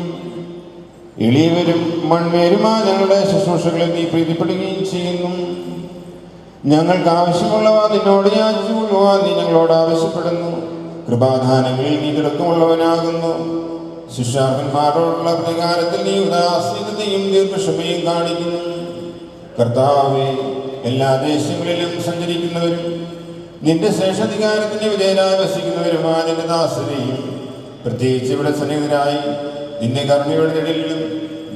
എളിയവരും മൺമേരുമായ ഞങ്ങളുടെ ശുശ്രൂഷകളിൽ നീ പ്രീതിപ്പെടുകയും ചെയ്യുന്നു. ഞങ്ങൾക്ക് ആവശ്യമുള്ളവ നിന്നോട് യാചിച്ചുകൊള്ളുവാൻ നീ ഞങ്ങളോട് ആവശ്യപ്പെടുന്നു. കൃപാദാനങ്ങളിൽ നീ തിളക്കമുള്ളവനാകുന്നു. ശിഷ്യാർഹന്മാരോടുള്ള പ്രതികാരത്തിൽ നീ ഉദാസീനതയും ദീർഘക്ഷമയും കാണിക്കുന്നു. കർത്താവേ, എല്ലാ ദേശങ്ങളിലും സഞ്ചരിക്കുന്നവരും നിന്റെ ശ്രേഷ്ഠാധികാരത്തിന് വിധേയരായി വസിക്കുന്നവരുമായ നിന്റെ ദാസരെയും പ്രത്യേകിച്ച് ഇവിടെ സന്നിഹിതരായി നിന്റെ കരുണയുടെ നിഴലിലും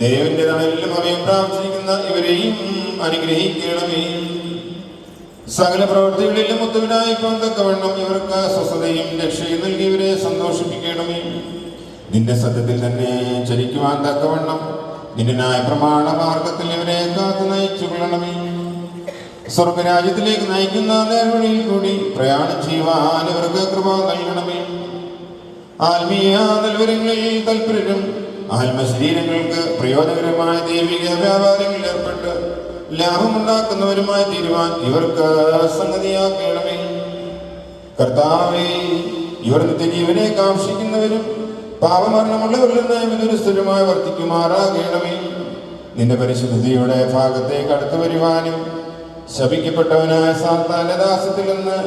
ദൈവന്റെ തണലിലും അഭയം പ്രാപിച്ചിരിക്കുന്ന ഇവരെയും അനുഗ്രഹിക്കണമേ. സകല പ്രവൃത്തികളിലും ഉത്തമനായി പങ്കവണ്ണം ഇവർക്ക് സ്വസ്ഥതയും രക്ഷയും നൽകി ഇവരെ സന്തോഷിപ്പിക്കണമേ. നിന്റെ സത്യത്തിൽ തന്നെ ചരിക്കുവാൻ തക്കവണ്ണം നിന്റെ ന്യായ പ്രമാണ മാർഗത്തിൽ ഇവരെ കാത്തു നയിച്ചു കൊള്ളണമേ. സ്വർഗരാജ്യത്തിലേക്ക് നയിക്കുന്ന നേർവഴിയിൽ കൂടി പ്രയാണം ചെയ്യുവാൻ ഇവർക്ക് കൃപ നൽകണമേ. ആത്മീയ നൽവരങ്ങളിൽ തൽപരരും ആത്മശരീരങ്ങൾക്ക് പ്രയോജനകരമായ ദൈവിക വ്യാപാരങ്ങളിൽ ഏർപ്പെട്ട് ലാഭമുണ്ടാക്കുന്നവരുമായി തീരുവാൻ ഇവർക്ക് സംഗതിയാക്കണമേ. കർത്താവേ, ഇവർ നിത്യജീവനെ കാക്ഷിക്കുന്നവരും പാപമരണമുള്ളവരിൽ നിന്ന് വിദുരസ്ഥരുമായി വർത്തിക്കുമാറാകണമേ. നിന്റെ പരിശുദ്ധിയുടെ ഭാഗത്തേക്ക് അടുത്തു വരുവാനും ശപിക്കപ്പെട്ടവനായ സാത്താന്റെ ദാസത്തിൽ നിന്ന്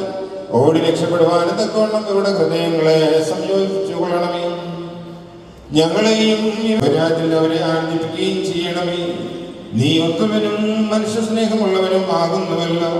ഓടി രക്ഷപ്പെടുവാനും തക്കവണ്ണം ഇവരുടെ ഹൃദയങ്ങളെ സംയോജിപ്പിച്ചു കൊള്ളണമേ. ഞങ്ങളെയും രാജ്യത്തിൽ അവരെ ആനന്ദിപ്പിക്കുകയും ചെയ്യണമേ. നീ ഉത്തമനും മനുഷ്യ സ്നേഹമുള്ളവനും ആകുന്നുവല്ലോ.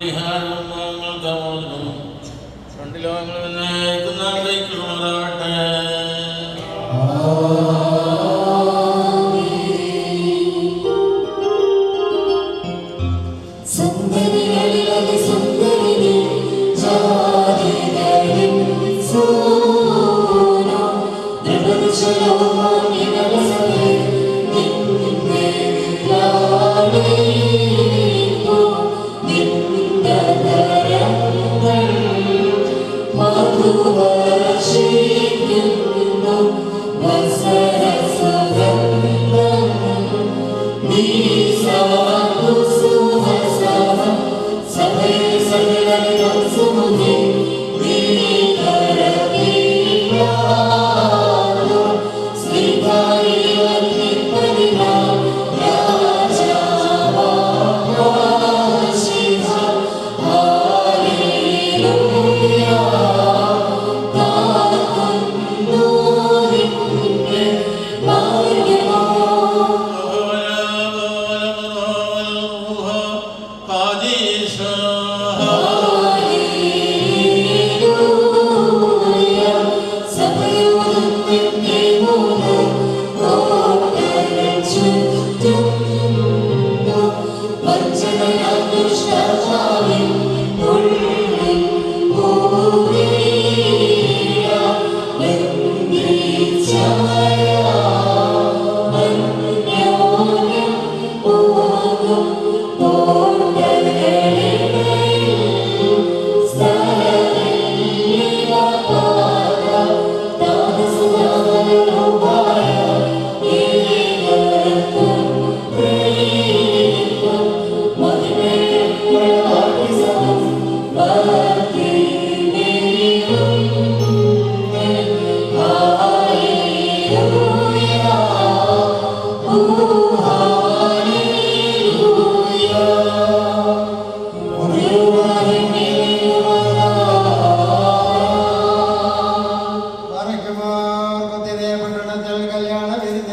What's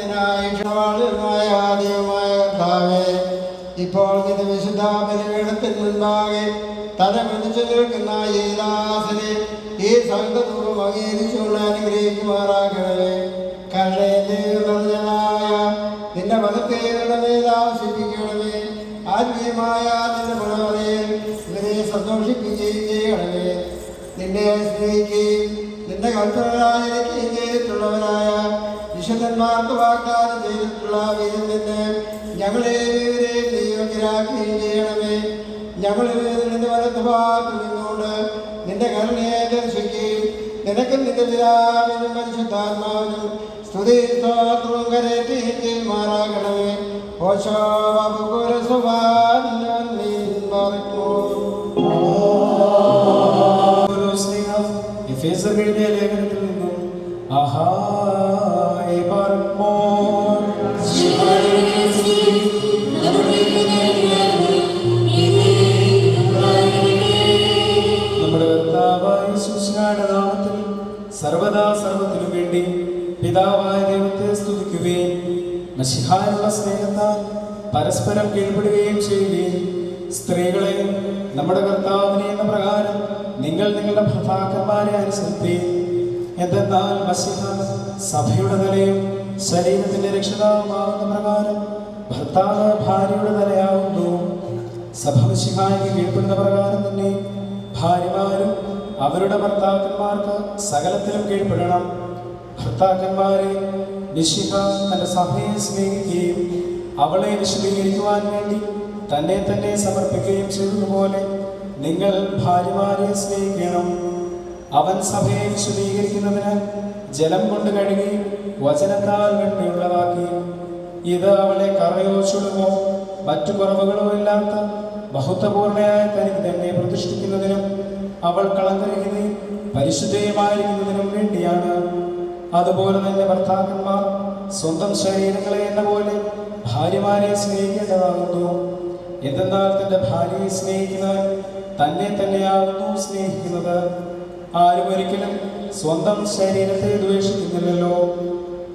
ക്ഷമാളുമായ ദൈവമായ കർത്താവേ, ഇപ്പോൾ നിന്റെ വിശുദ്ധ ബലിപീഠത്തിന് മുൻപാകെ തലമെതിച്ചു നിൽക്കുന്ന ഈ ദാസനെ ഈ സംഘപൂർവ്വം അംഗീകരിച്ചുകൊണ്ട് അനുഗ്രഹിക്കുമാറാക്കണമേ. കരുണയായ നിന്റെ വലത്തെ താമസിപ്പിക്കണമേ. ആത്മീയമായ നിന്റെ പ്രവണതയിൽ ഇവരെ സന്തോഷിപ്പിക്കുകയും ചെയ്യണമേ. നിന്നെ സ്നേഹിക്കുകയും നിന്റെ കൽപ്പനകളായിരിക്കുകയും ചെയ്തിട്ടുള്ളവരായ വിശുദ്ധന്മാർക്ക് വാഗ്ദാനം ചെയ്തിട്ടുള്ള വീതിൽ നിന്ന് ഞങ്ങളെ ഇവരെയും നിയോഗ്യരാക്കുകയും ചെയ്യണമേ. ഞങ്ങളിൽ നിന്റെ വലത്ത് ഭാഗത്ത് നിന്നുകൊണ്ട് നിന്റെ കരുണയെ ദർശിക്കുകയും നിനക്കും നിന്റെ പിതാവിനും പരിശുദ്ധാത്മാവിനും സ്തുതി സ്തോത്രവും കരേറ്റുകയും ചെയ്യുമാറാകണമേ. എഫേസർക്കെഴുതിയ ലേഖനത്തിൽ നിന്നും നമ്മുടെ കർത്താവായ യേശുവിന്റെ നാമത്തിൽ സർവദാ സർവത്തിനു വേണ്ടി പിതാവായ ദൈവത്തെ സ്തുതിക്കുകയും മശിഹായുള്ള സ്നേഹത്താൽ പരസ്പരം കീഴ്പ്പെടുകയും ചെയ്യുകയും സ്ത്രീകളെ നമ്മുടെ കർത്താവിനെ എന്ന പ്രകാരം നിങ്ങൾ നിങ്ങളുടെ ഭർത്താക്കന്മാരെ അനുസരിക്കുകയും. എന്തെന്നാൽ മശിഹ സഭയുടെ തലയും ശരീരത്തിന്റെ രക്ഷിതാവുമാകുന്ന പ്രകാരം ഭർത്താവ് ഭാര്യയുടെ തലയാവുന്നു. സഭ മശിഹായ്ക്ക് കീഴ്പ്പെടുന്ന പ്രകാരം തന്നെ ഭാര്യമാരും അവരുടെ ഭർത്താക്കന്മാർക്ക് സകലത്തിലും കീഴ്പ്പെടണം. ഭർത്താക്കന്മാരെ മിശിഹ തന്റെ സഭയെ സ്നേഹിക്കുകയും അവളെ വിശദീകരിക്കുവാൻ വേണ്ടി തന്നെ തന്നെ സമർപ്പിക്കുകയും ചെയ്തതുപോലെ നിങ്ങൾ ഭാര്യമാരെ സ്നേഹിക്കണം. അവൻ സഭയെ വിശദീകരിക്കുന്നതിന് ജലം കൊണ്ട് കഴുകി വചനത്താൽ വെണ്മയുള്ളതാക്കി. ഇത് അവളെ കറയോ ചുളുമോ മറ്റു കുറവുകളോ ഇല്ലാത്ത ബഹുത്വപൂർണയായ തനിക്ക് തന്നെ പ്രതിഷ്ഠിക്കുന്നതിനും അവൾ കളങ്കരഹിതയും പരിശുദ്ധയുമായിരിക്കുന്നതിനും വേണ്ടിയാണ്. അതുപോലെ തന്നെ ഭർത്താക്കന്മാർ സ്വന്തം ശരീരങ്ങളെ എന്ന പോലെ ഭാര്യമാരെ സ്നേഹിക്കേണ്ടതാകുന്നു. എന്തെന്നാൽ തന്റെ ഭാര്യയെ സ്നേഹിക്കുന്നവൻ തന്നെ തന്നെയാകുന്നു സ്നേഹിക്കുന്നത്. ആരും ഒരിക്കലും സ്വന്തം ശരീരത്തെ ദ്വേഷിക്കുന്നില്ലല്ലോ.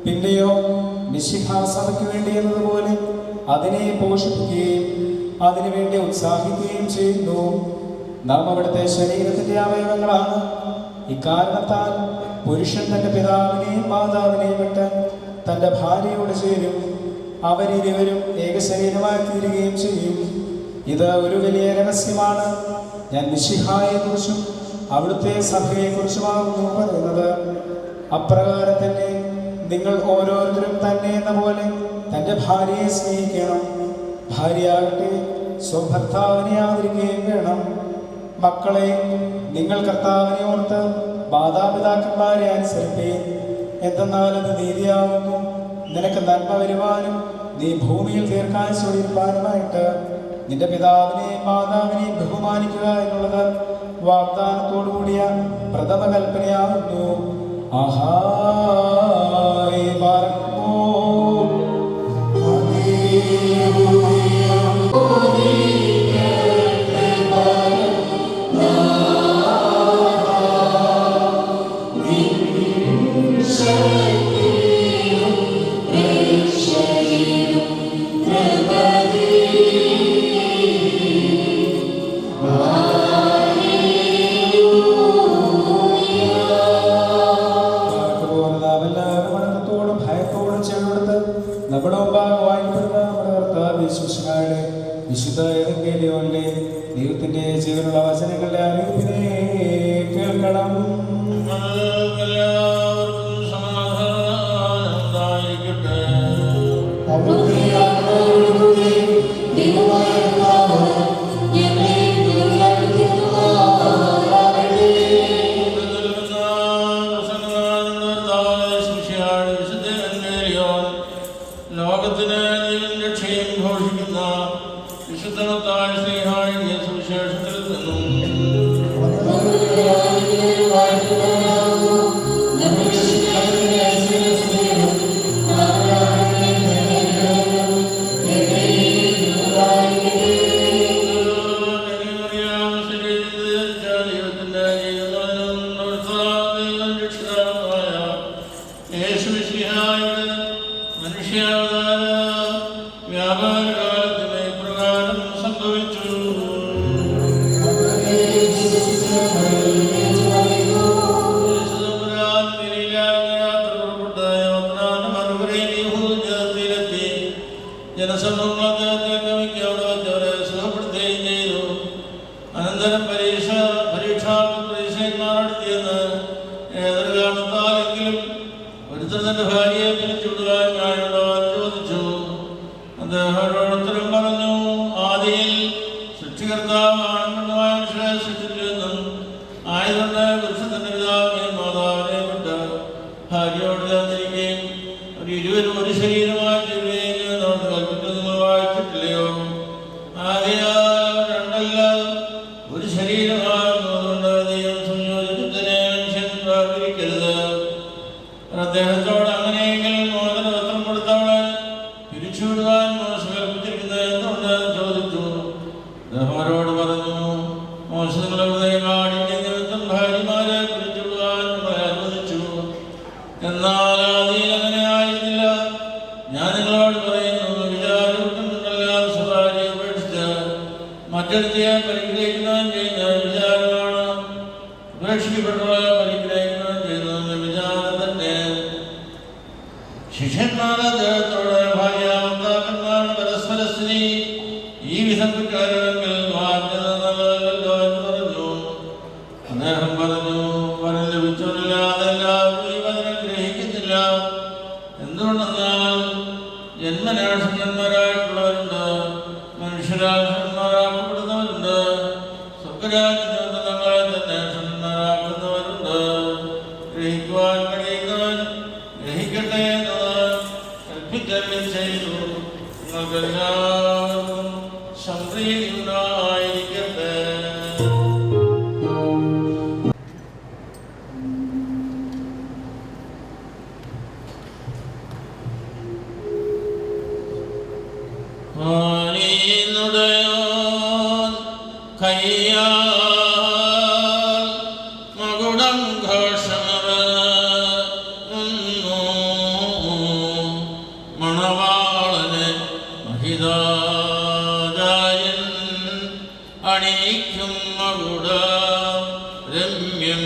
പിന്നെയോ മിശിഹ സഭയ്ക്ക് വേണ്ടി എന്നതുപോലെ അതിനെ പോഷിപ്പിക്കുകയും അതിനുവേണ്ടി ഉത്സാഹിക്കുകയും ചെയ്യുന്നു. നാം അവിടുത്തെ ശരീരത്തിന്റെ അവയവങ്ങളാണ്. ഇക്കാരണത്താൽ പുരുഷൻ തന്റെ പിതാവിനെയും മാതാവിനെയും വിട്ട് തന്റെ ഭാര്യയോട് ചേരും. അവരിരുവരും ഏകശരീരമായി തീരുകയും ചെയ്യും. ഇത് ഒരു വലിയ രഹസ്യമാണ്. ഞാൻ മിശിഹായെ കുറിച്ചും അവിടുത്തെ സഭയെ കുറിച്ചുമാകുന്നു പറയുന്നത്. അപ്രകാരം തന്നെ നിങ്ങൾ ഓരോരുത്തരും തന്നെ എന്ന പോലെ തന്റെ ഭാര്യയെ സ്നേഹിക്കണം. ഭാര്യയാകട്ടെ സ്വഭർത്താവിനെ ആദരിക്കുകയും വേണം. മക്കളെ, നിങ്ങൾ കർത്താവിനെ ഓർത്ത് മാതാപിതാക്കന്മാരെ അനുസരിപ്പേൻ. എന്തെന്നാൽ അത് നീതിയാവുന്നു. നിനക്ക് നന്മ വരുവാനും നീ ഭൂമിയിൽ ദീർഘായുസ്സോടിരിക്കാനുമായിട്ട് നിന്റെ പിതാവിനെയും മാതാവിനെയും ബഹുമാനിക്കുക എന്നുള്ളത് വാഗ്ദാനത്തോടുകൂടിയ പ്രഥമ കൽപ്പനയാകുന്നു. വിശുദ്ധ എവങ്കേലിയോനിലെ ദൈവത്തിന്റെ ജീവനുള്ള വചനങ്ങളുടെ അറിയിപ്പിനെ കേൾക്കണം. ലോകത്തിന് രക്ഷയും ഘോഷിക്കുന്ന വിശുദ്ധനത്തായ സ്നേഹായ സുവിശേഷത്തിൽ നിന്നും മനുഷ്യ മനുഷ്യാവതാര വ്യാപാരകാലത്തിന് പ്രകാരം സംഭവിച്ചു. ജനസമൂഹത്തെ ഗമിക്കവരെ സുഖപ്പെടുത്തുകയും ചെയ്തു. അനന്തരം പരീക്ഷന്മാർ നടത്തിയെന്ന് ഏതൊരു കാരണത്താലെങ്കിലും ഒരുത്തൻ തന്റെ ഭാര്യയെ പിരിച്ചുവിടുവാൻ ന്യായമുള്ളവർ ചോദിച്ചു. അദ്ദേഹം ഓരോരുത്തരും പറഞ്ഞു, ആദിയിൽ സൃഷ്ടികർത്താവ് ആണെന്നുമായ മനുഷ്യരെ സൃഷ്ടിച്ചുവെന്നും ആയതുകൊണ്ട് പുരുഷത്തിന്റെ പിതാവിനെയും മാതാവിനെയും വിട്ട് ഭാര്യയോട് ചേർന്നിരിക്കുകയും ഒരു ഇരുവരും ഒരു ശരീരമായി തീരുകയും ചെയ്യുന്നവർക്ക് കൽപ്പിക്കുന്നത് വായിച്ചിട്ടില്ലയോ? ആകയാൽ രണ്ടല്ല ഒരു ശരീരമാകുന്നതുകൊണ്ട് ദൈവം സംയോജിപ്പിച്ചതിനെ മനുഷ്യൻ വേർതിരിക്കരുത്. അദ്ദേഹത്തോട് അങ്ങനെയെങ്കിൽ മോചന വസ്ത്രം കൊടുത്തവളെ പിരിച്ചുവിടുവാൻ മോശ കൽപ്പിച്ചിരിക്കുന്നത് എന്തുകൊണ്ട് ചോദിച്ചു. അദ്ദേഹം പറഞ്ഞു, മോശ നിങ്ങളുടെ ഹൃദയകാഠിന്യ നിമിത്തം ഭാര്യമാരെ പിരിച്ചുവിടുവാൻ നിങ്ങളെ അനുവദിച്ചു. എന്നാൽ ആദിയിൽ അങ്ങനെ ആയിരുന്നില്ല. ഞാൻ നിങ്ങളോട് പറയുന്നു, വിചാരമുണ്ടല്ലാതെ സ്വകാര്യ ഉപേക്ഷിച്ച് മറ്റൊരുത്തിയെ പരിഗ്രഹിക്കുന്നവൻ ചെയ്യുന്ന വിചാരമാണ്. ഉപേക്ഷിക്കപ്പെട്ടവളെ പരിഗ്രഹിക്കുന്നവൻ ചെയ്യുന്നത് വിചാരം തന്നെ. ശിഷ്യന്മാർ അദ്ദേഹത്തോട്, ഭാര്യാഭർത്താക്കന്മാരുടെ പരസ്പര സ്ത്രീ ഈ വിധം കുറ്റാരുമെങ്കിൽ നല്ലതല്ലോ എന്ന് പറഞ്ഞു. അദ്ദേഹം പറഞ്ഞു, വരം ലഭിച്ചവരില്ലാതെ എല്ലാവരും ഈ വചനം ഗ്രഹിക്കുന്നില്ല. എന്തുകൊണ്ടെന്നാൽ ജന്മനാശന്മാരായിട്ടുള്ളവരുണ്ട്, മനുഷ്യരാൽ ഷണ്മാരാക്കപ്പെടുന്നവരുണ്ട്, സ്വർഗരാജ്യത്തിൽ തങ്ങളെ തന്നെ ഷണ്മാരാക്കുന്നവരുണ്ട്. ഗ്രഹിക്കുവാൻ കഴിയുന്നവൻ ഗ്രഹിക്കട്ടെ എന്നത് കൽപ്പിക്കലും ചെയ്തു. നിങ്ങൾക്കെല്ലാവർക്കും സംപ്രീതി ഉണ്ടായിരിക്കട്ടെ. മകുടം ഘോഷമറ മണവാളന് മഹിതാചാര്യൻ അണിയിക്കും മകുട രമ്യം.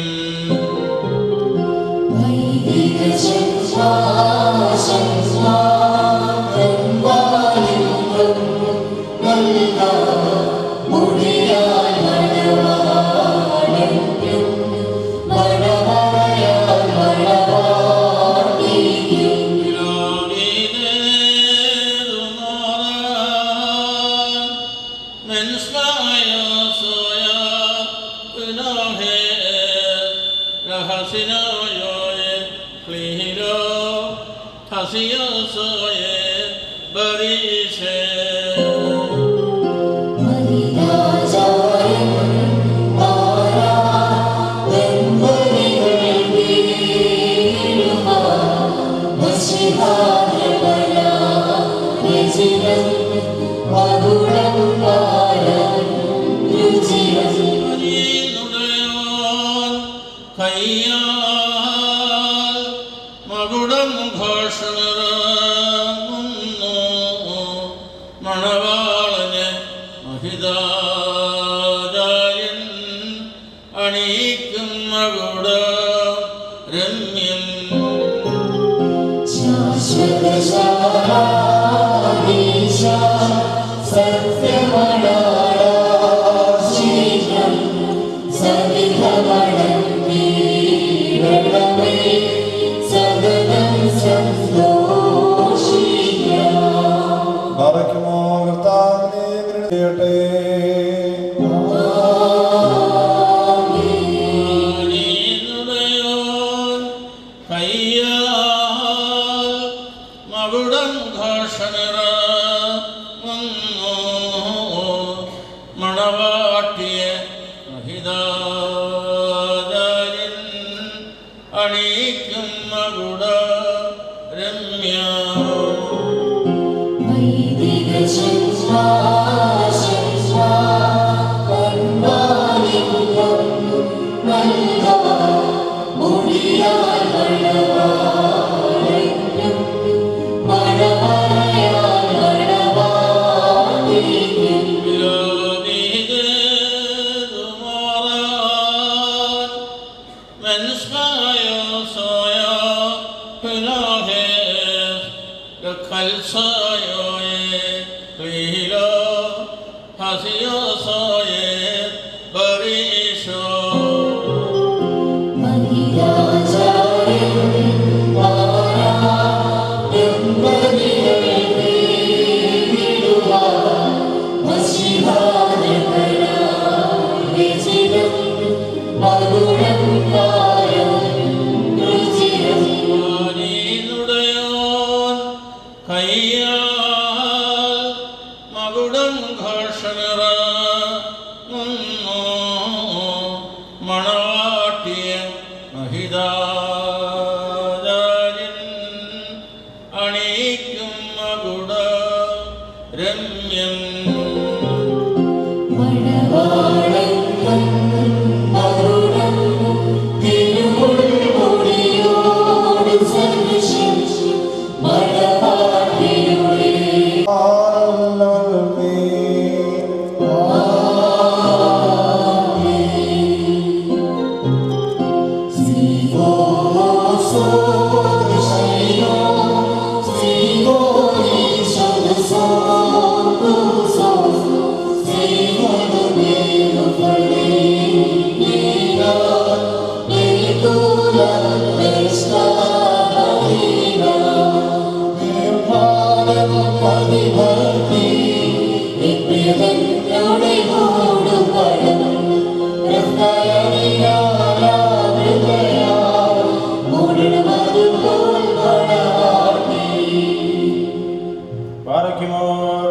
മകുടം ഘോഷണറങ്ങുന്നു മണവാളന് മഹിതാചാര്യൻ അണിയിക്കും മകുട രമ്യം. മകുടം ഘോഷണറങ്ങുന്നു മണവാട്ടിയെ മഹിതാചാര്യൻ അണിയിക്കും മകുട Ramya. Mara Besayoye, Lilo, Hasiosoye, Barisho. മകുടം ഘർഷണറ മണവാട്ടിയ മഹിതാചാര്യൻ അണിയിക്കും മകുട രമ്യം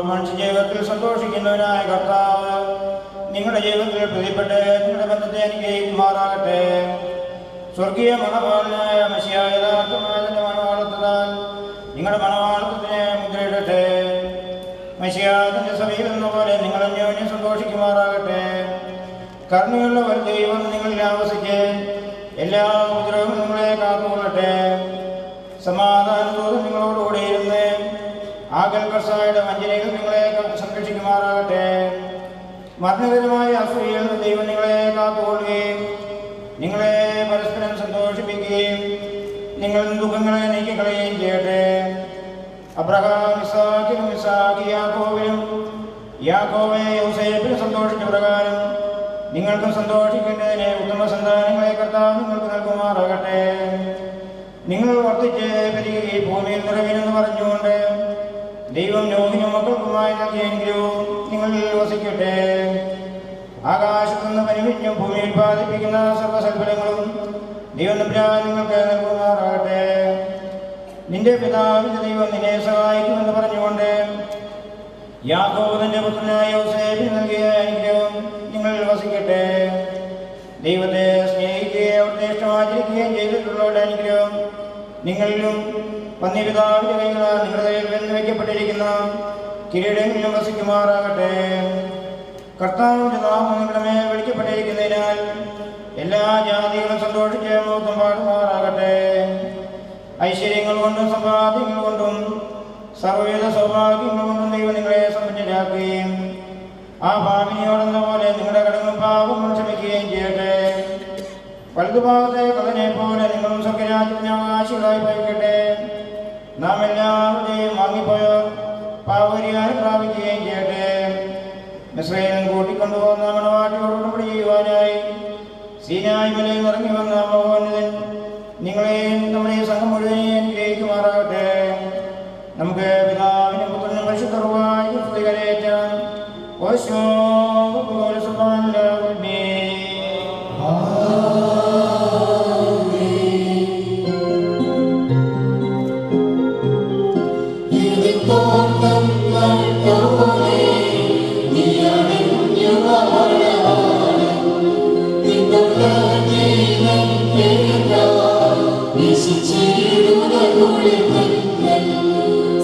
മനുഷ്യജീവിതത്തിൽ സന്തോഷിക്കുന്നവനായ കർത്താവ് നിങ്ങളുടെ ജീവിതത്തിൽ പ്രതിപ്പെട്ട് നിങ്ങളുടെ ബന്ധത്തെ അനുഗ്രഹിക്കുമാറാകട്ടെ. സ്വർഗീയ മണവാളനായ മെസ്സിയായ യഥാർത്ഥമായ മണവാളത്താൽ നിങ്ങളുടെ മണവാളത്തിനെ മുദ്രയിടട്ടെ. മെസ്സിയാതിന്റെ സഭയിൽ എന്ന പോലെ നിങ്ങൾ അന്യോന്യം സന്തോഷിക്കുമാറാകട്ടെ. കരുണയുള്ളവർ ദൈവം നിങ്ങളിൽ ആവസിച്ച് എല്ലാ ഉപദ്രവവും നിങ്ങളെ കാത്തുകൊള്ളട്ടെ. സമാധാനത്തോടെ നിങ്ങളോടുകൂടി ഇരുന്ന് ആകൽ കർസായുടെ വഞ്ചനയിൽ നിങ്ങളെ സംരക്ഷിക്കുമാറാകട്ടെ. മരണകരമായ അസൂയയിൽ ദൈവം നിങ്ങളെ കാത്തുകൊള്ളുകയും നിങ്ങളെ പരസ്പരം സന്തോഷിപ്പിക്കുകയും നിങ്ങൾ ദുഃഖങ്ങളെ നീക്കിക്കളയുകയും ചെയ്യട്ടെ. അബ്രഹാം ഇസ്ഹാക്കിനും ഇസ്ഹാക്ക് യാക്കോബിനും യാക്കോബെ യോസേഫിനും സന്തോഷിച്ച പ്രകാരം നിങ്ങൾക്കും സന്തോഷിക്കേണ്ടതിന് ഉത്തമ സന്താനങ്ങളെ കർത്താവ് നിങ്ങൾക്ക് നൽകുമാറാകട്ടെ. നിങ്ങൾ വർദ്ധിച്ച് പെരുകി ഭൂമിയിൽ നിറവിനെന്ന് പറഞ്ഞുകൊണ്ട് ദൈവം നോഹിനും മക്കൾക്കുമായി നൽകിയ അനുഗ്രഹവും നിങ്ങളിൽ വസിക്കട്ടെ. ആകാശത്തുനിന്ന് പരിമിഞ്ഞും ഭൂമി ഉൽപ്പാദിപ്പിക്കുന്ന സർവ്വസൽഫലങ്ങളും ദൈവം നമ്പുരാൻ നിങ്ങൾക്ക് നൽകുമാറാകട്ടെ. നിന്റെ പിതാവിന്റെ ദൈവം നിന്നെ സഹായിക്കുമെന്ന് പറഞ്ഞുകൊണ്ട് യാക്കോബ് തന്റെ പുത്രനായ യോസേഫിന് നൽകിയ അനുഗ്രഹം നിങ്ങളിൽ വസിക്കട്ടെ. ദൈവത്തെ സ്നേഹിക്കുകയും അവിടുത്തെ ഇഷ്ടമാചരിക്കുകയും ചെയ്തിട്ടുള്ളവരുടെ അനുഗ്രഹം നിങ്ങളിലും പന്നിപിതാവിന്റെ കൈകളാൽ നിങ്ങളുടെ കയ്യിൽ വയ്ക്കപ്പെട്ടിരിക്കുന്ന കിരീടങ്ങളിലും വസിക്കുമാറാകട്ടെ. കർത്താവിന്റെ നാമം നിങ്ങളുടെ മേൽ വിളിക്കപ്പെട്ടിരിക്കുന്നതിനാൽ എല്ലാ ജാതികളും സന്തോഷിച്ച് മഹത്വം പാടുമാറാകട്ടെ. ഐശ്വര്യങ്ങൾ കൊണ്ടും സമ്പാദ്യങ്ങൾ കൊണ്ടും സർവ്വവിധ സൗഭാഗ്യങ്ങൾ കൊണ്ടും ദൈവം നിങ്ങളെ സമ്പന്നരാക്കുകയും ആ ഭാവിനിയോടെന്ന പോലെ നിങ്ങളുടെ കടങ്ങളും പാപങ്ങൾ ക്ഷമിക്കുകയും ചെയ്യട്ടെ. വലതുഭാഗത്തെ കഥനെ പോലെ നിങ്ങളും സ്വർഗരാജ്യത്തിന് അവകാശികളായി ഭവിക്കട്ടെ. നാം എല്ലാവരുടെയും വാങ്ങിപ്പോയവർ പാപപരിഹാരം പ്രാപിക്കുകയും ചെയ്യട്ടെ. മിസ്രയീമിൽ കൂട്ടിക്കൊണ്ടുപോകുന്ന മണവാട്ടിയോടുകൂടി ചെയ്യുവാനായി സീനായി മലയിൽ ഇറങ്ങി വന്ന മഹോന്നതൻ നിങ്ങളെയും നമ്മുടെ സംഘം മുഴുവനെയും അനുഗ്രഹിക്കുമാറാകട്ടെ. നമുക്ക് പിതാവിനും പുത്രനും പരിശുദ്ധ റൂഹായിക്കും സ്തുതി കരയേറ്റാം. ഓശോ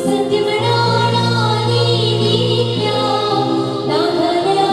സത്യമണാ നീ നാഥനാ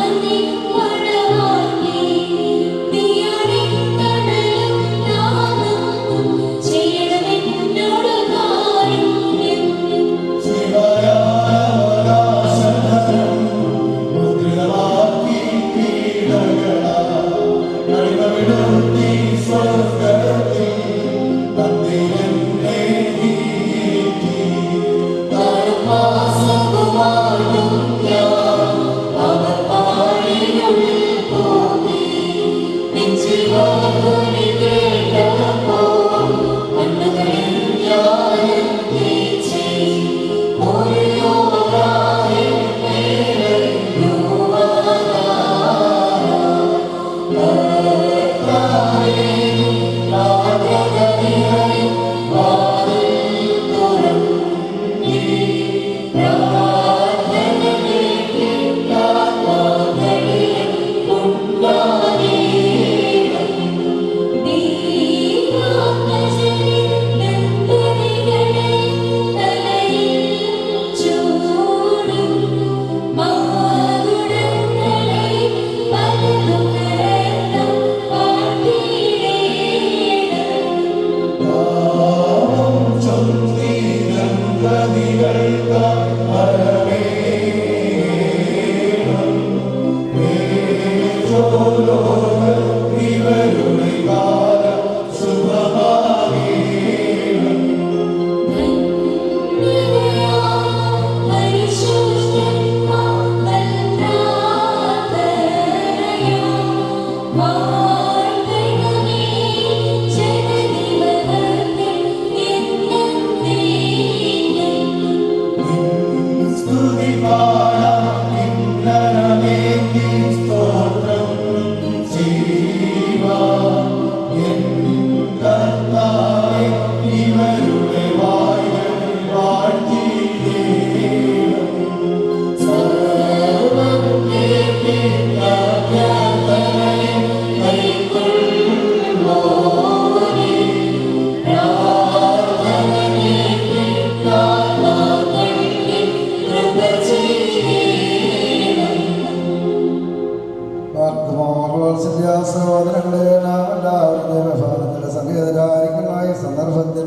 സഹോദരങ്ങളെ, നാം എല്ലാവരും ദൈവഭവനത്തിലെ സംഗീതകാരികളായ സന്ദർഭത്തിൽ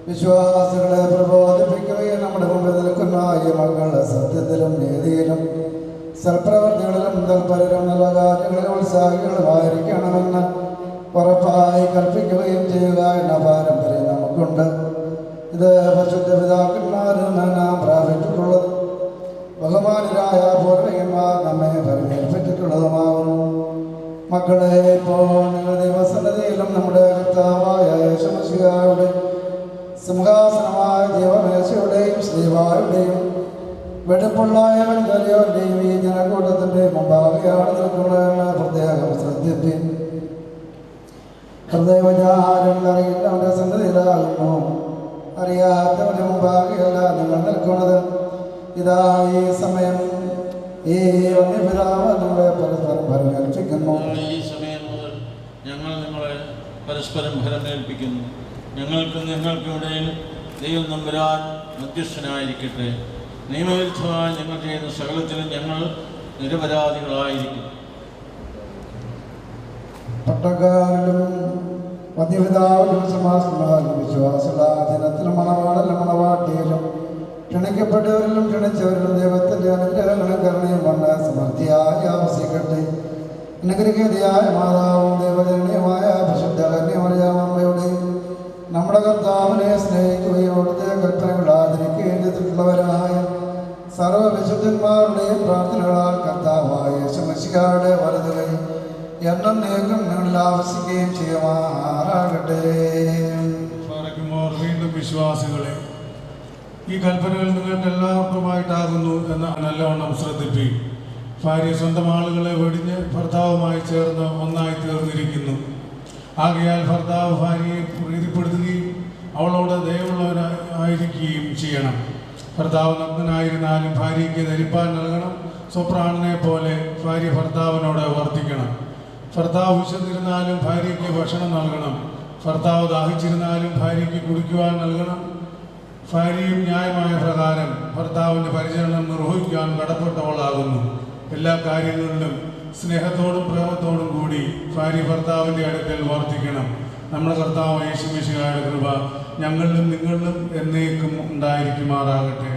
വിശ്വാസികളെ പ്രബോധിപ്പിക്കുകയും നമ്മുടെ മുമ്പിൽ നിൽക്കുന്ന ഈ മക്കളുടെ സത്യത്തിലും നീതിയിലും സൽപ്രവർത്തികളിലും തൽപരരും നല്ല കാര്യങ്ങളിലും ഉത്സാഹികളുമായിരിക്കണമെന്ന് ഉറപ്പായി കൽപ്പിക്കുകയും ചെയ്യുക എന്ന പാരമ്പര്യം നമുക്കുണ്ട്. ഇത് പരിശുദ്ധ പിതാക്കന്മാരിൽ നിന്ന് നാം പ്രാപിച്ചിട്ടുള്ളത് ബഹുമാനരായ പൂർവികന്മാർ നമ്മെ പരിമേൽപ്പിച്ചിട്ടുള്ളതുമാകുന്നു. മക്കളെ, ഇപ്പോൾ നിങ്ങൾ ദൈവസന്നിധിയിലും നമ്മുടെ കർത്താവായ യേശുമിശിഹായുടെ സിംഹാസനമായ ദൈവമേശയുടെയും ശ്രീവായുടെയും വെടുപ്പുള്ളായവൻ കലിയോന്റെയും ഈ ജനക്കൂട്ടത്തിൻ്റെ മുമ്പാകെയാണ് നിൽക്കുന്നതെന്ന് പ്രത്യേകം ശ്രദ്ധിപ്പിൻ. ഹൃദയവിചാരം അറിയുന്നവൻ്റെ സന്നിധിയിലാകുന്നു, അറിയാത്തവൻ്റെ മുമ്പാകെയല്ല നിങ്ങൾ നിൽക്കുന്നത്. ഇതാ ഈ സമയം ഈ വന്യപിതാവ് നമ്മളെ പരസ്പരം ഫലമേൽപ്പിക്കുന്നു. ഈ സമയം മുതൽ ഞങ്ങൾ നിങ്ങളെ പരസ്പരം ഫലമേൽപ്പിക്കുന്നു. ഞങ്ങൾക്കിടയിൽ ദൈവം നമ്പുരാൻ മധ്യസ്ഥനായിരിക്കട്ടെ. നിയമവിരുദ്ധമായി ഞങ്ങൾ ചെയ്യുന്ന സകലത്തിലും ഞങ്ങൾ നിരപരാധികളായിരിക്കും. പട്ടക്കാരിലും വന്യപിതാവിലും സമാസമാലും വിശ്വാസത്തിലും മണവാട്ടിയിലും ക്ഷണിക്കപ്പെട്ടവരിലും ക്ഷണിച്ചവരിലും ദൈവത്തിൻ്റെ അനുഗ്രഹങ്ങളും കരുണയും കൊണ്ട് സമൃദ്ധിയായി ആവസിക്കട്ടെ. അനുഗ്രഹീതയായ മാതാവും ദൈവജനീയമായ പരിശുദ്ധ കന്യമറിയാമമ്മയുടെയും നമ്മുടെ കർത്താവിനെ സ്നേഹിക്കുകയും അവിടുത്തെ കൽപ്പനകൾ ആദരിക്കുകയും ചെയ്തിട്ടുള്ളവരായ സർവ്വവിശുദ്ധന്മാരുടെയും പ്രാർത്ഥനകളാൽ കർത്താവായ യേശുമിശിഹായുടെ വലതുകൈ എന്നേക്കും നിങ്ങളിൽ ആവസിക്കുകയും ചെയ്യുമാറാകട്ടെ. വീണ്ടും വിശ്വാസികളെ, ഈ കൽപ്പനകൾ നിങ്ങൾക്ക് എല്ലാവർക്കുമായിട്ടാകുന്നു എന്ന് നല്ലവണ്ണം ശ്രദ്ധിപ്പിക്കും. ഭാര്യ സ്വന്തം ആളുകളെ വെടിഞ്ഞ് ഭർത്താവുമായി ചേർന്ന് ഒന്നായി തീർന്നിരിക്കുന്നു. ആകയാൽ ഭർത്താവ് ഭാര്യയെ പ്രീതിപ്പെടുത്തുകയും അവളോട് ദയവുള്ളവരായിരിക്കുകയും ചെയ്യണം. ഭർത്താവ് നഗ്നനായിരുന്നാലും ഭാര്യയ്ക്ക് ധരിപ്പാൻ നൽകണം. സ്വപ്രാണനെ പോലെ ഭാര്യ ഭർത്താവിനോട് വർത്തിക്കണം. ഭർത്താവ് വിശന്നിരുന്നാലും ഭാര്യയ്ക്ക് ഭക്ഷണം നൽകണം. ഭർത്താവ് ദാഹിച്ചിരുന്നാലും ഭാര്യയ്ക്ക് കുടിക്കുവാൻ നൽകണം. ഭാര്യയും ന്യായമായ പ്രകാരം ഭർത്താവിൻ്റെ പരിചരണം നിർവഹിക്കാൻ കടപ്പെട്ടവളാകുന്നു. എല്ലാ കാര്യങ്ങളിലും സ്നേഹത്തോടും പ്രേമത്തോടും കൂടി ഭാര്യ ഭർത്താവിൻ്റെ അടുക്കൽ വർത്തിക്കണം. നമ്മുടെ കർത്താവ് യേശുമിശിഹായുടെ കൃപ ഞങ്ങളിലും നിങ്ങളിലും എന്നേക്കും ഉണ്ടായിരിക്കുമാറാകട്ടെ.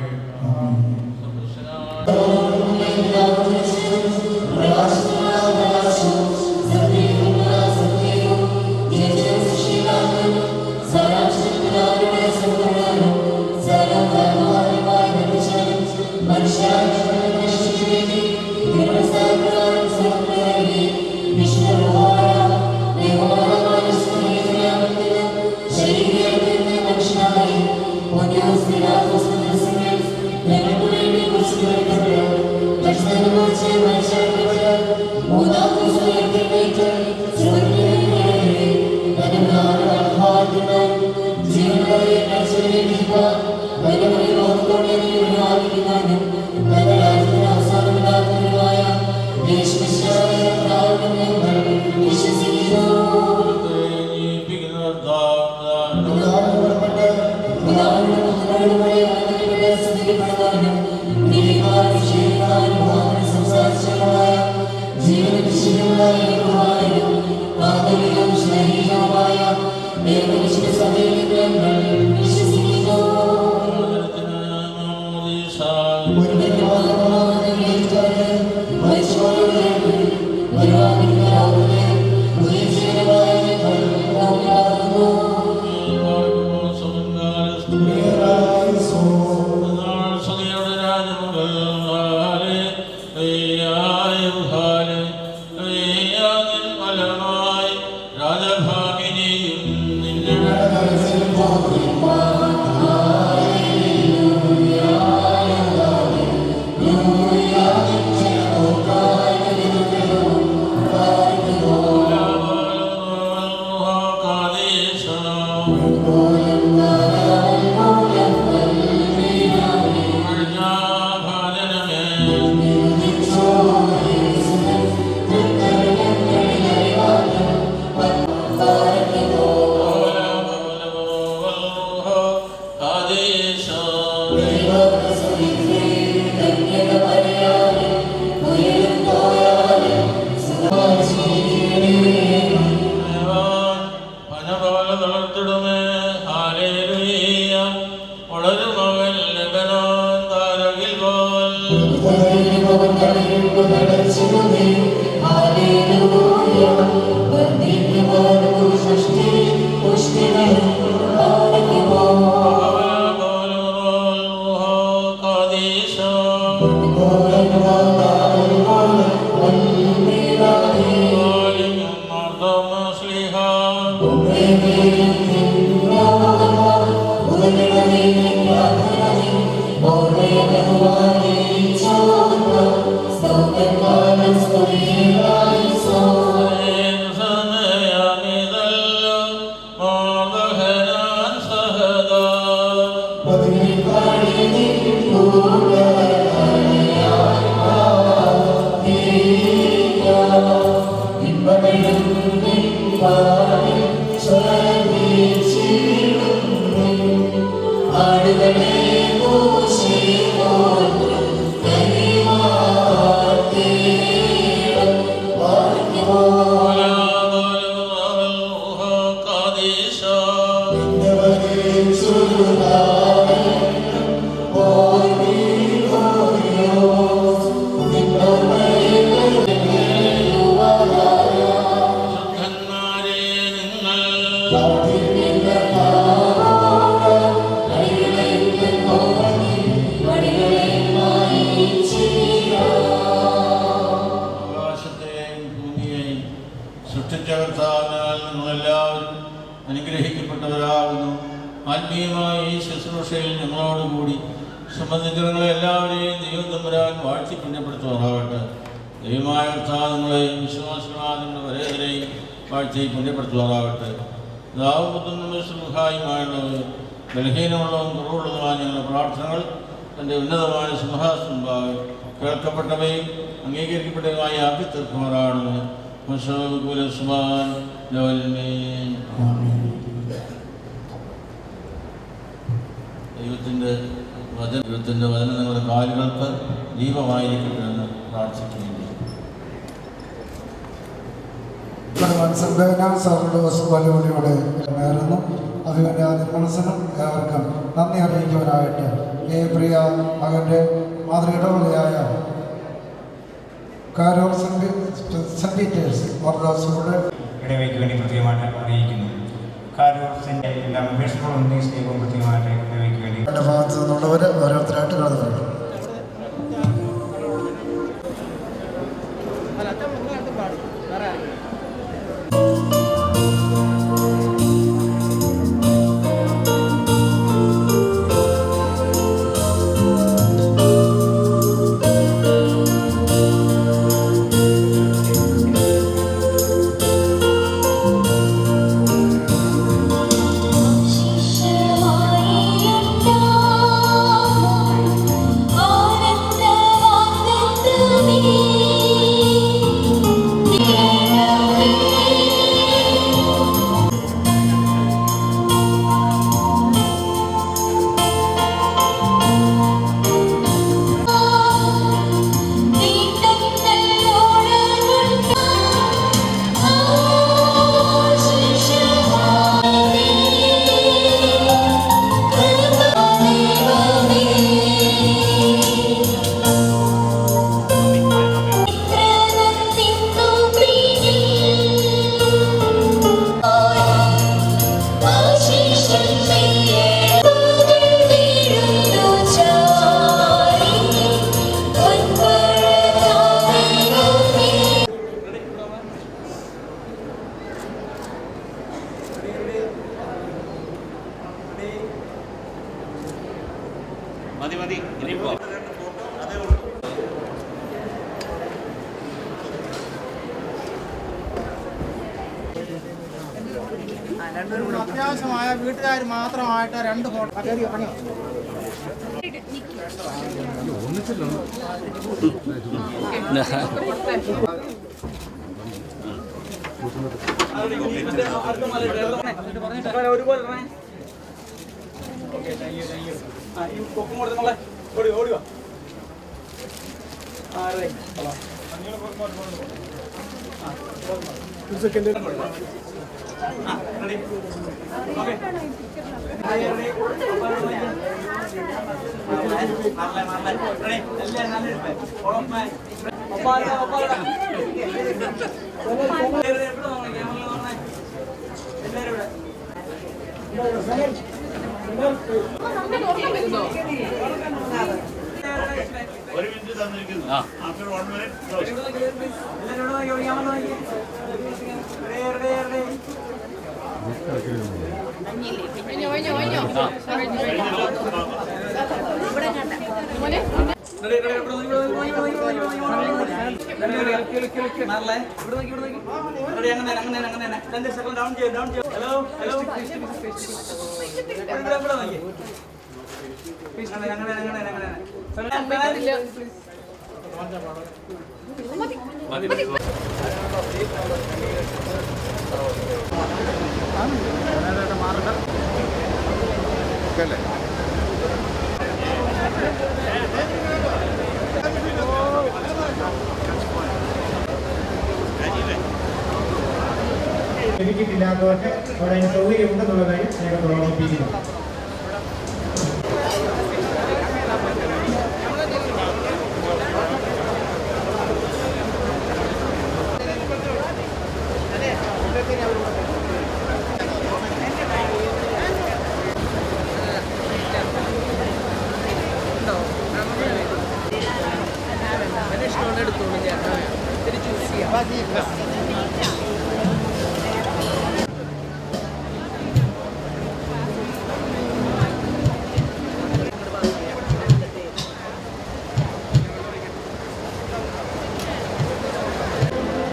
ബലഹീനമുള്ളതും കുറവുള്ളതുമായ ഞങ്ങളുടെ പ്രാർത്ഥനകൾ തൻ്റെ ഉന്നതമായ സിംഹാസനം കേൾക്കപ്പെട്ടവയും അംഗീകരിക്കപ്പെട്ടതുമായ ആക്കി തീർക്കുമാറാണ്. ദൈവത്തിൻ്റെ വചനം നിങ്ങളുടെ കാലുകൾക്ക് ദീപമായിരിക്കട്ടെ എന്ന് പ്രാർത്ഥിക്കുകയും നേരുന്നു. അഭിമന്യാദി മനസ്സിനും ഏവർക്കും നന്ദി അറിയിക്കുവാനായിട്ട് ഈ പ്രിയ മകൻ്റെ മാതൃയിടവകയായ കാരൂർ സെന്റ് പീറ്റേഴ്സ് ഓർത്തഡോക്സിലൂടെ ഇടവയ്ക്ക് വേണ്ടി പ്രത്യേകമായിട്ട് അറിയിക്കുന്നു. കാരൂർസിൻ്റെ എല്ലാ മെമ്പേഴ്സിനോടും സ്നേഹവും പ്രത്യേകമായിട്ട് ഇടവയ്ക്ക് വേണ്ടി എൻ്റെ ഭാഗത്തു നിന്നുള്ളവർ ഓരോരുത്തരായിട്ട് കടന്നു വരും. Oh അത്യാവശ്യമായ വീട്ടുകാർ മാത്രമായിട്ട് 2 ഫോട്ടോ ഒരു മിനിറ്റ് തന്നിരിക്കുന്നു. ആഫ്റ്റർ 1 മിനിറ്റ് ലഭിച്ചിട്ടില്ലാത്തവർക്ക് അവിടെ സൗകര്യം ഉണ്ടെന്നുള്ളതായി ഞങ്ങൾ ഓർമ്മിപ്പിക്കുന്നു.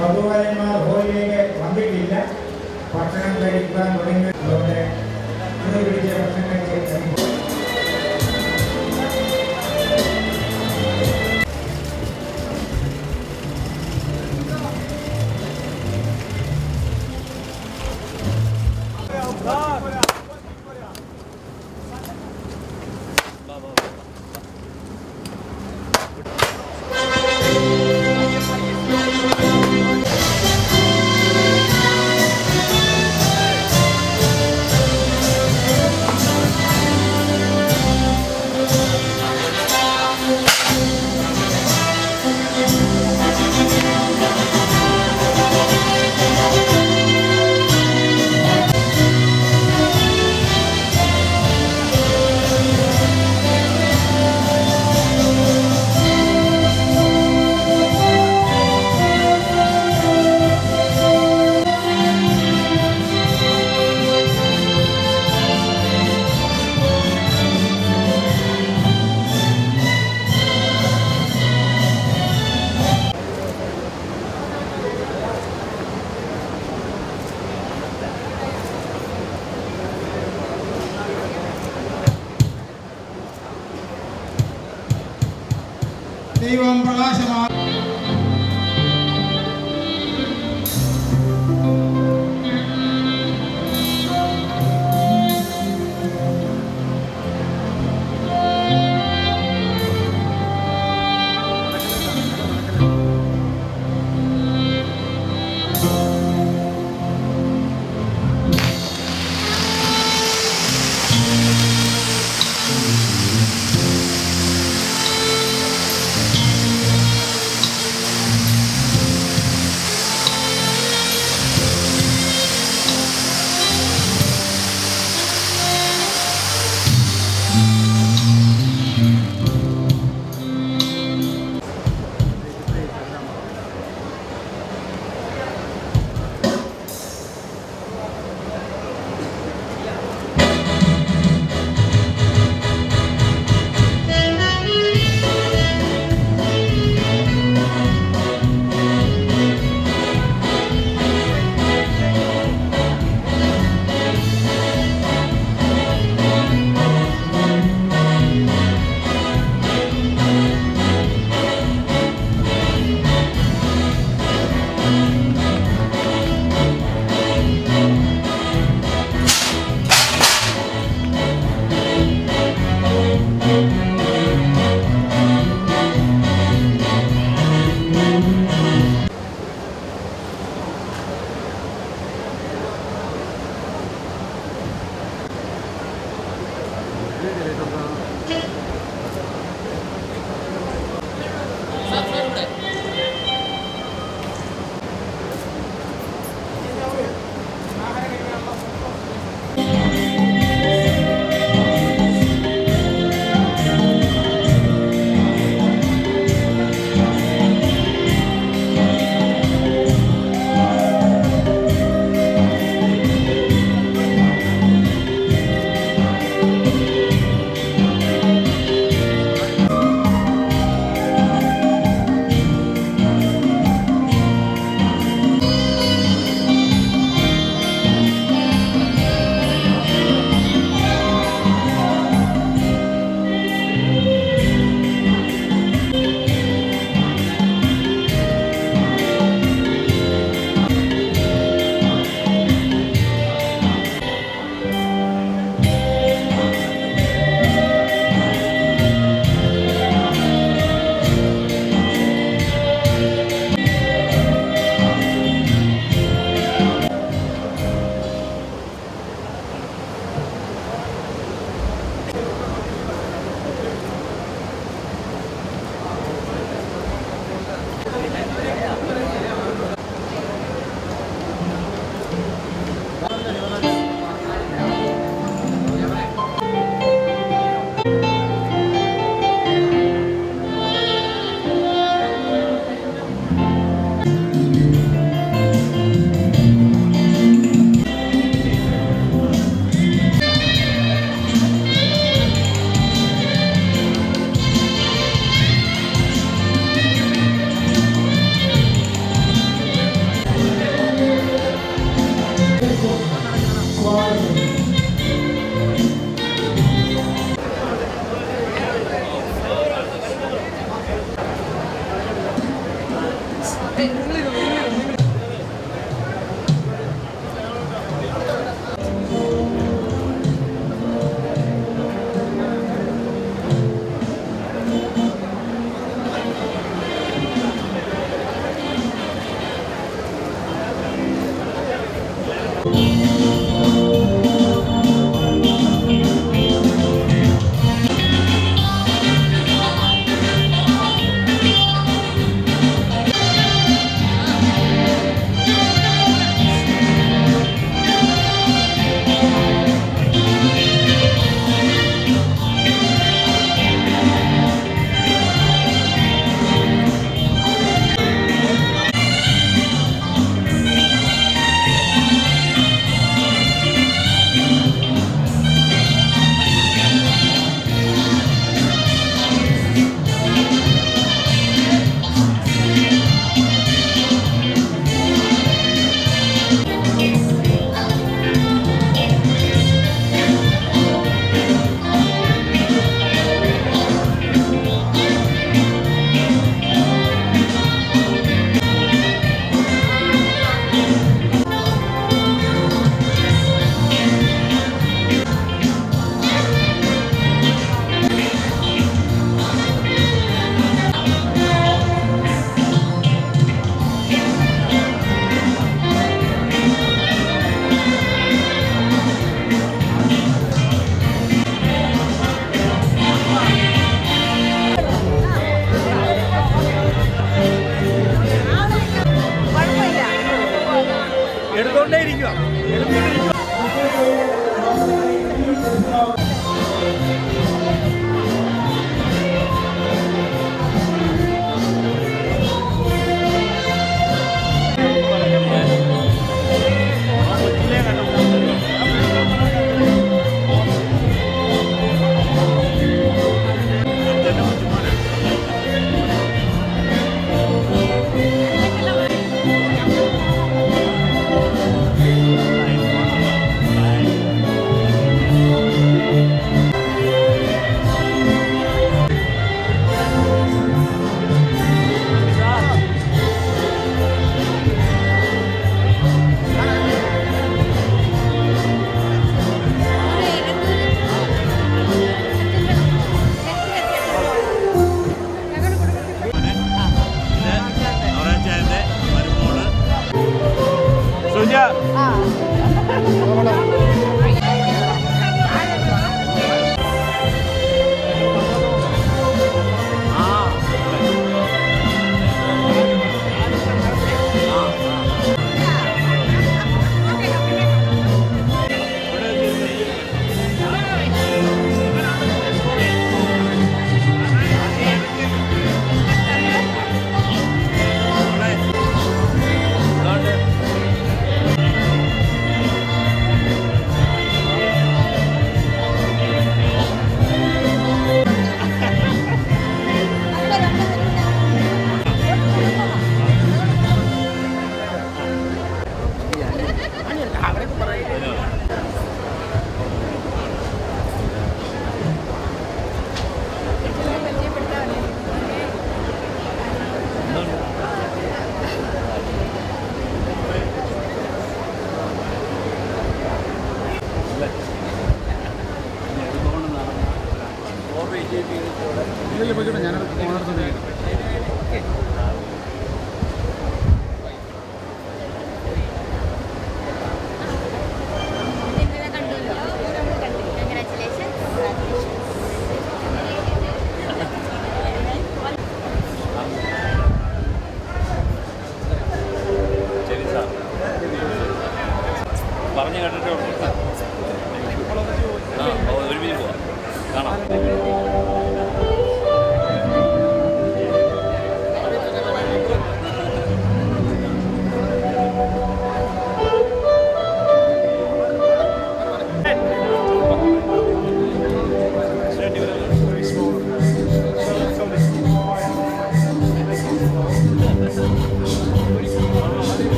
വധുവരന്മാർ ഹോളിലേക്ക് വന്നിട്ടില്ല. ഭക്ഷണം കഴിക്കാൻ തുടങ്ങിയതോടെ പിടിച്ച ഭക്ഷണം കഴിച്ച് ദൈവം പ്രകാശമാണ്.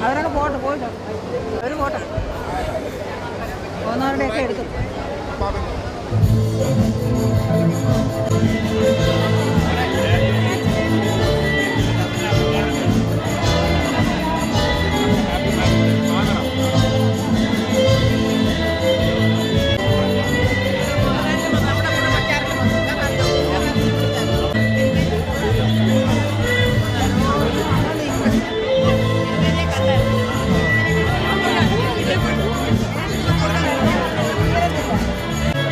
അവരൊക്കെ പോട്ടെ പോയിട്ടോ അവർ പോട്ടെ പോകുന്നവരുടെയൊക്കെ എടുക്കും.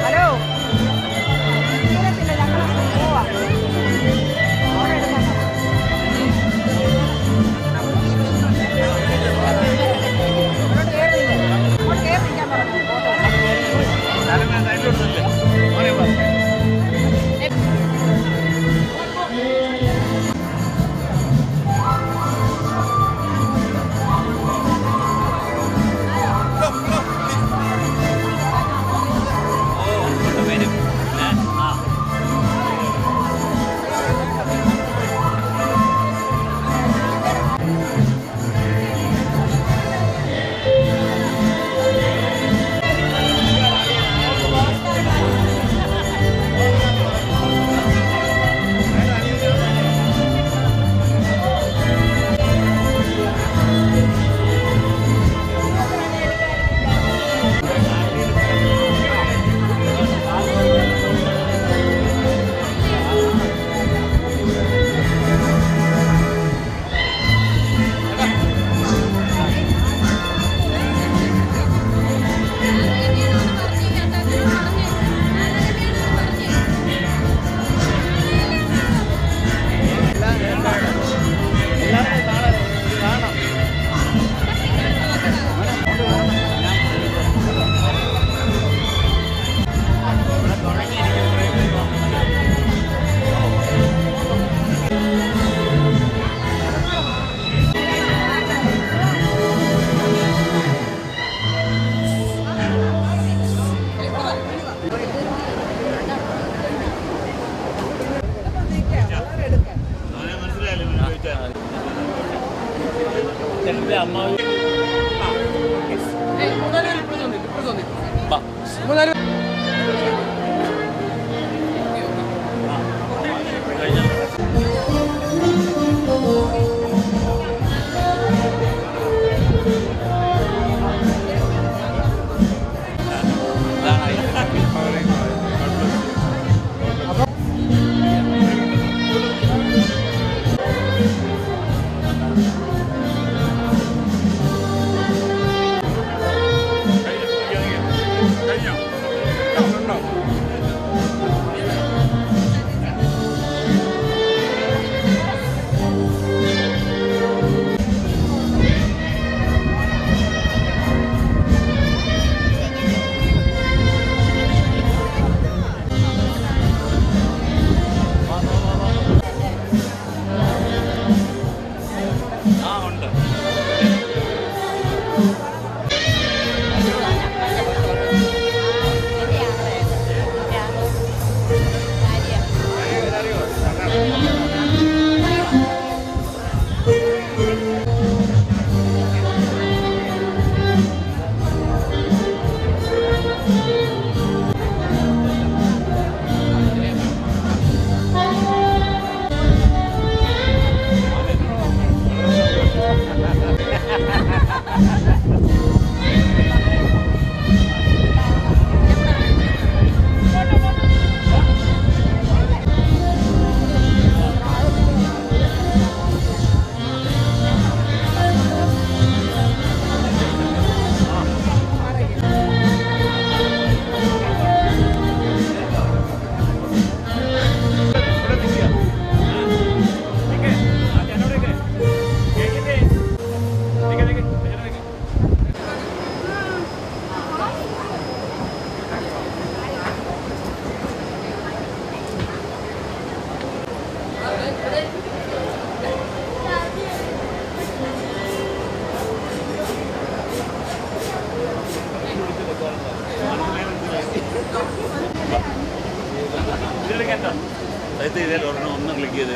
ഹലോ പോവാ ക്ലിക്ക് ചെയ്താൽ ഒരെണ്ണം ഒന്ന് ക്ലിക്ക് ചെയ്ത്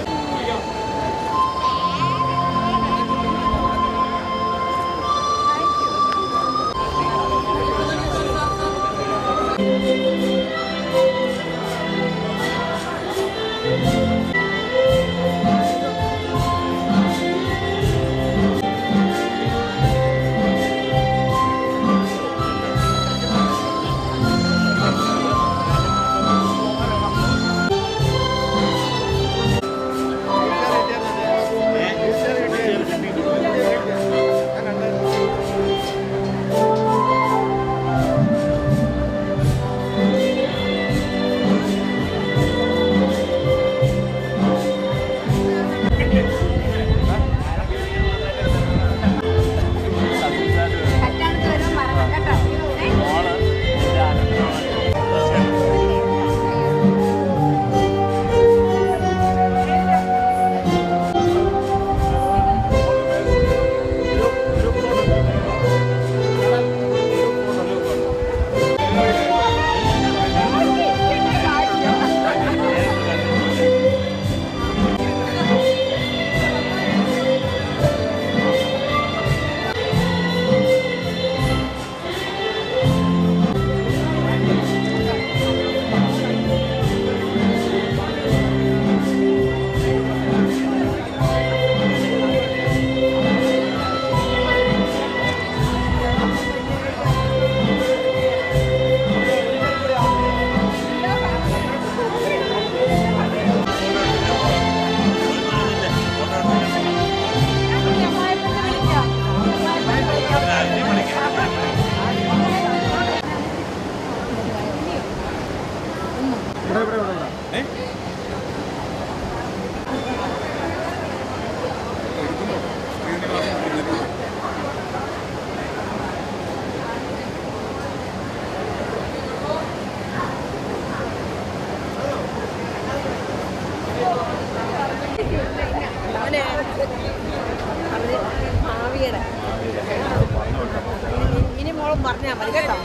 ഇനി മോളും പറഞ്ഞാൽ മതി കേട്ടോ.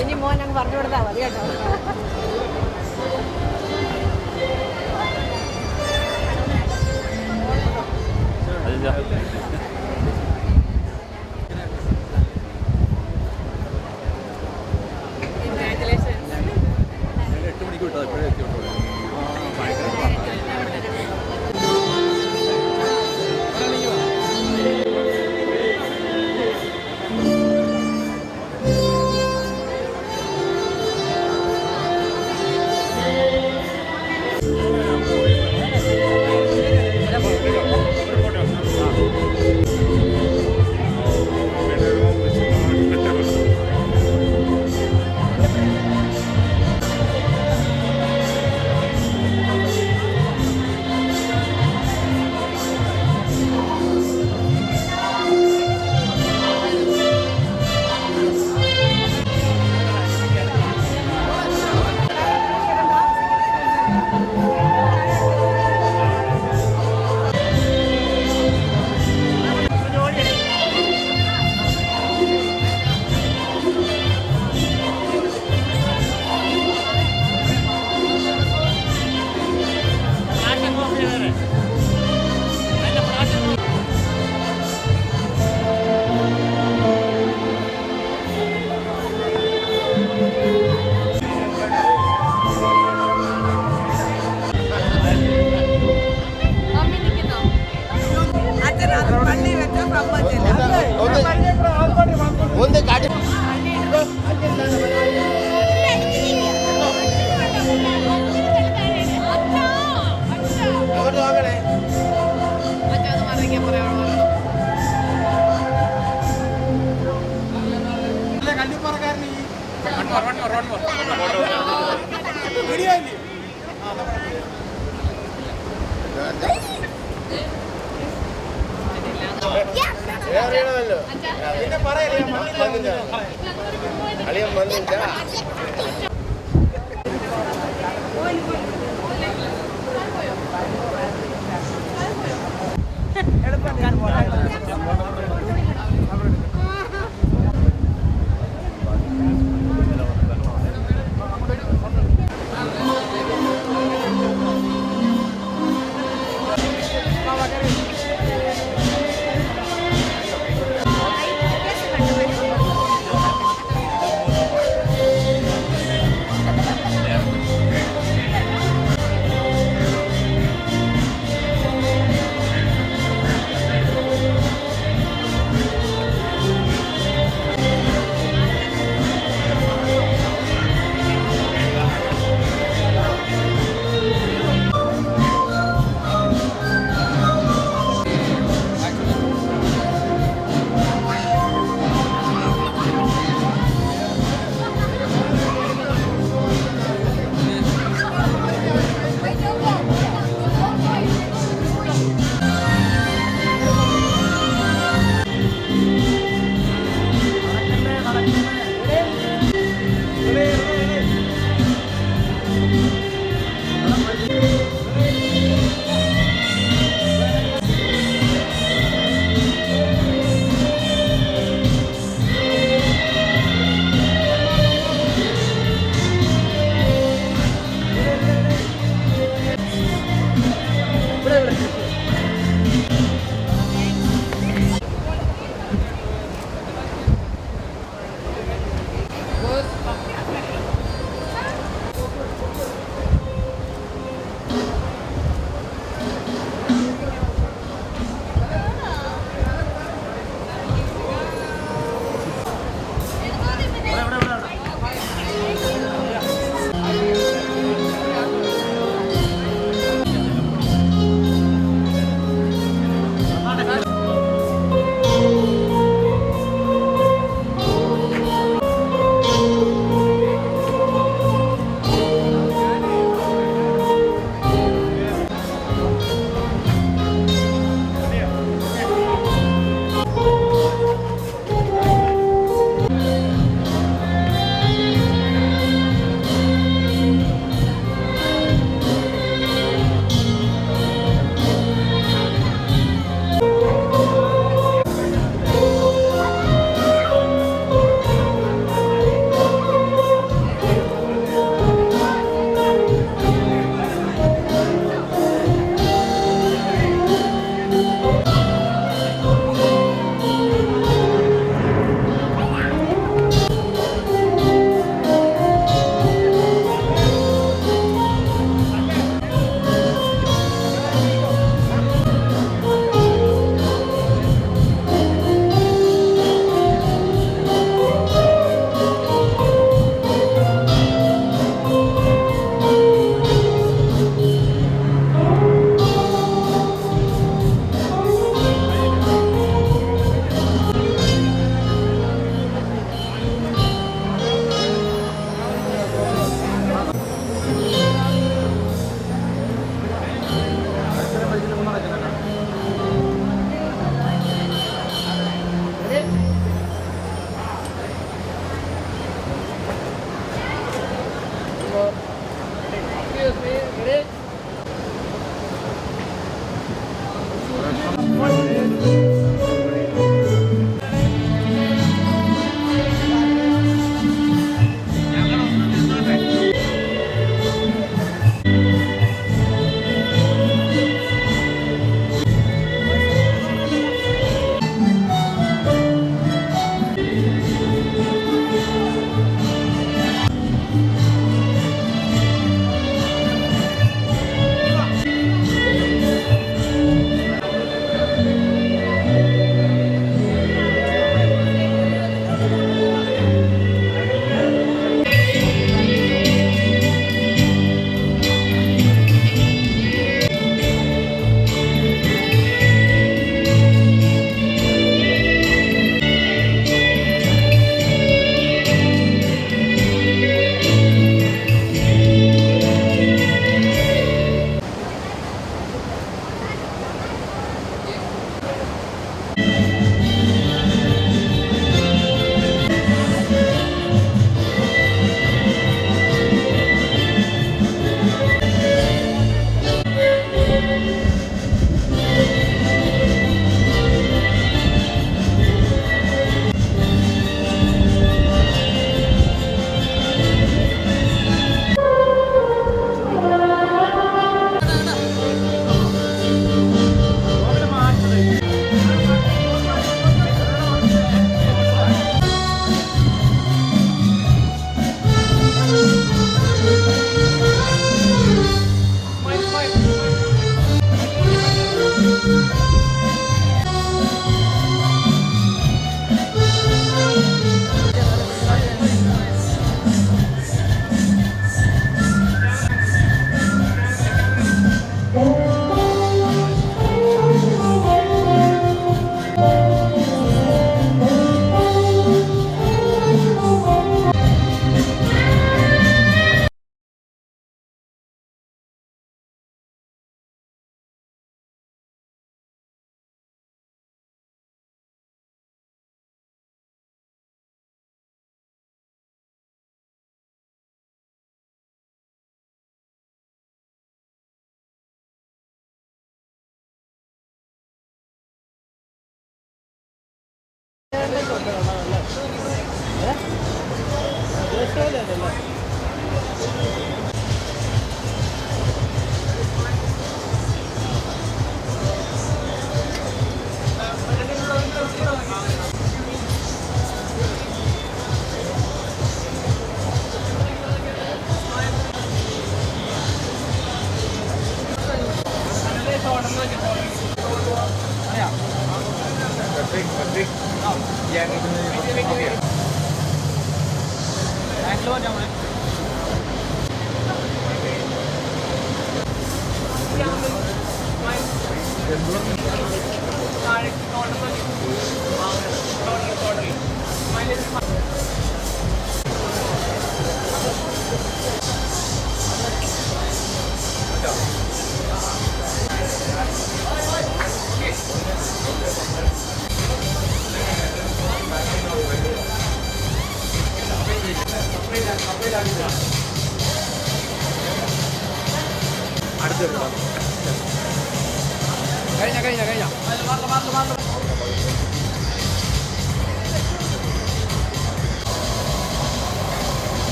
ഇനി മോൻ ഞങ്ങൾ പറഞ്ഞു കൊടുത്താൽ മതി കേട്ടോ.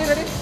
ready.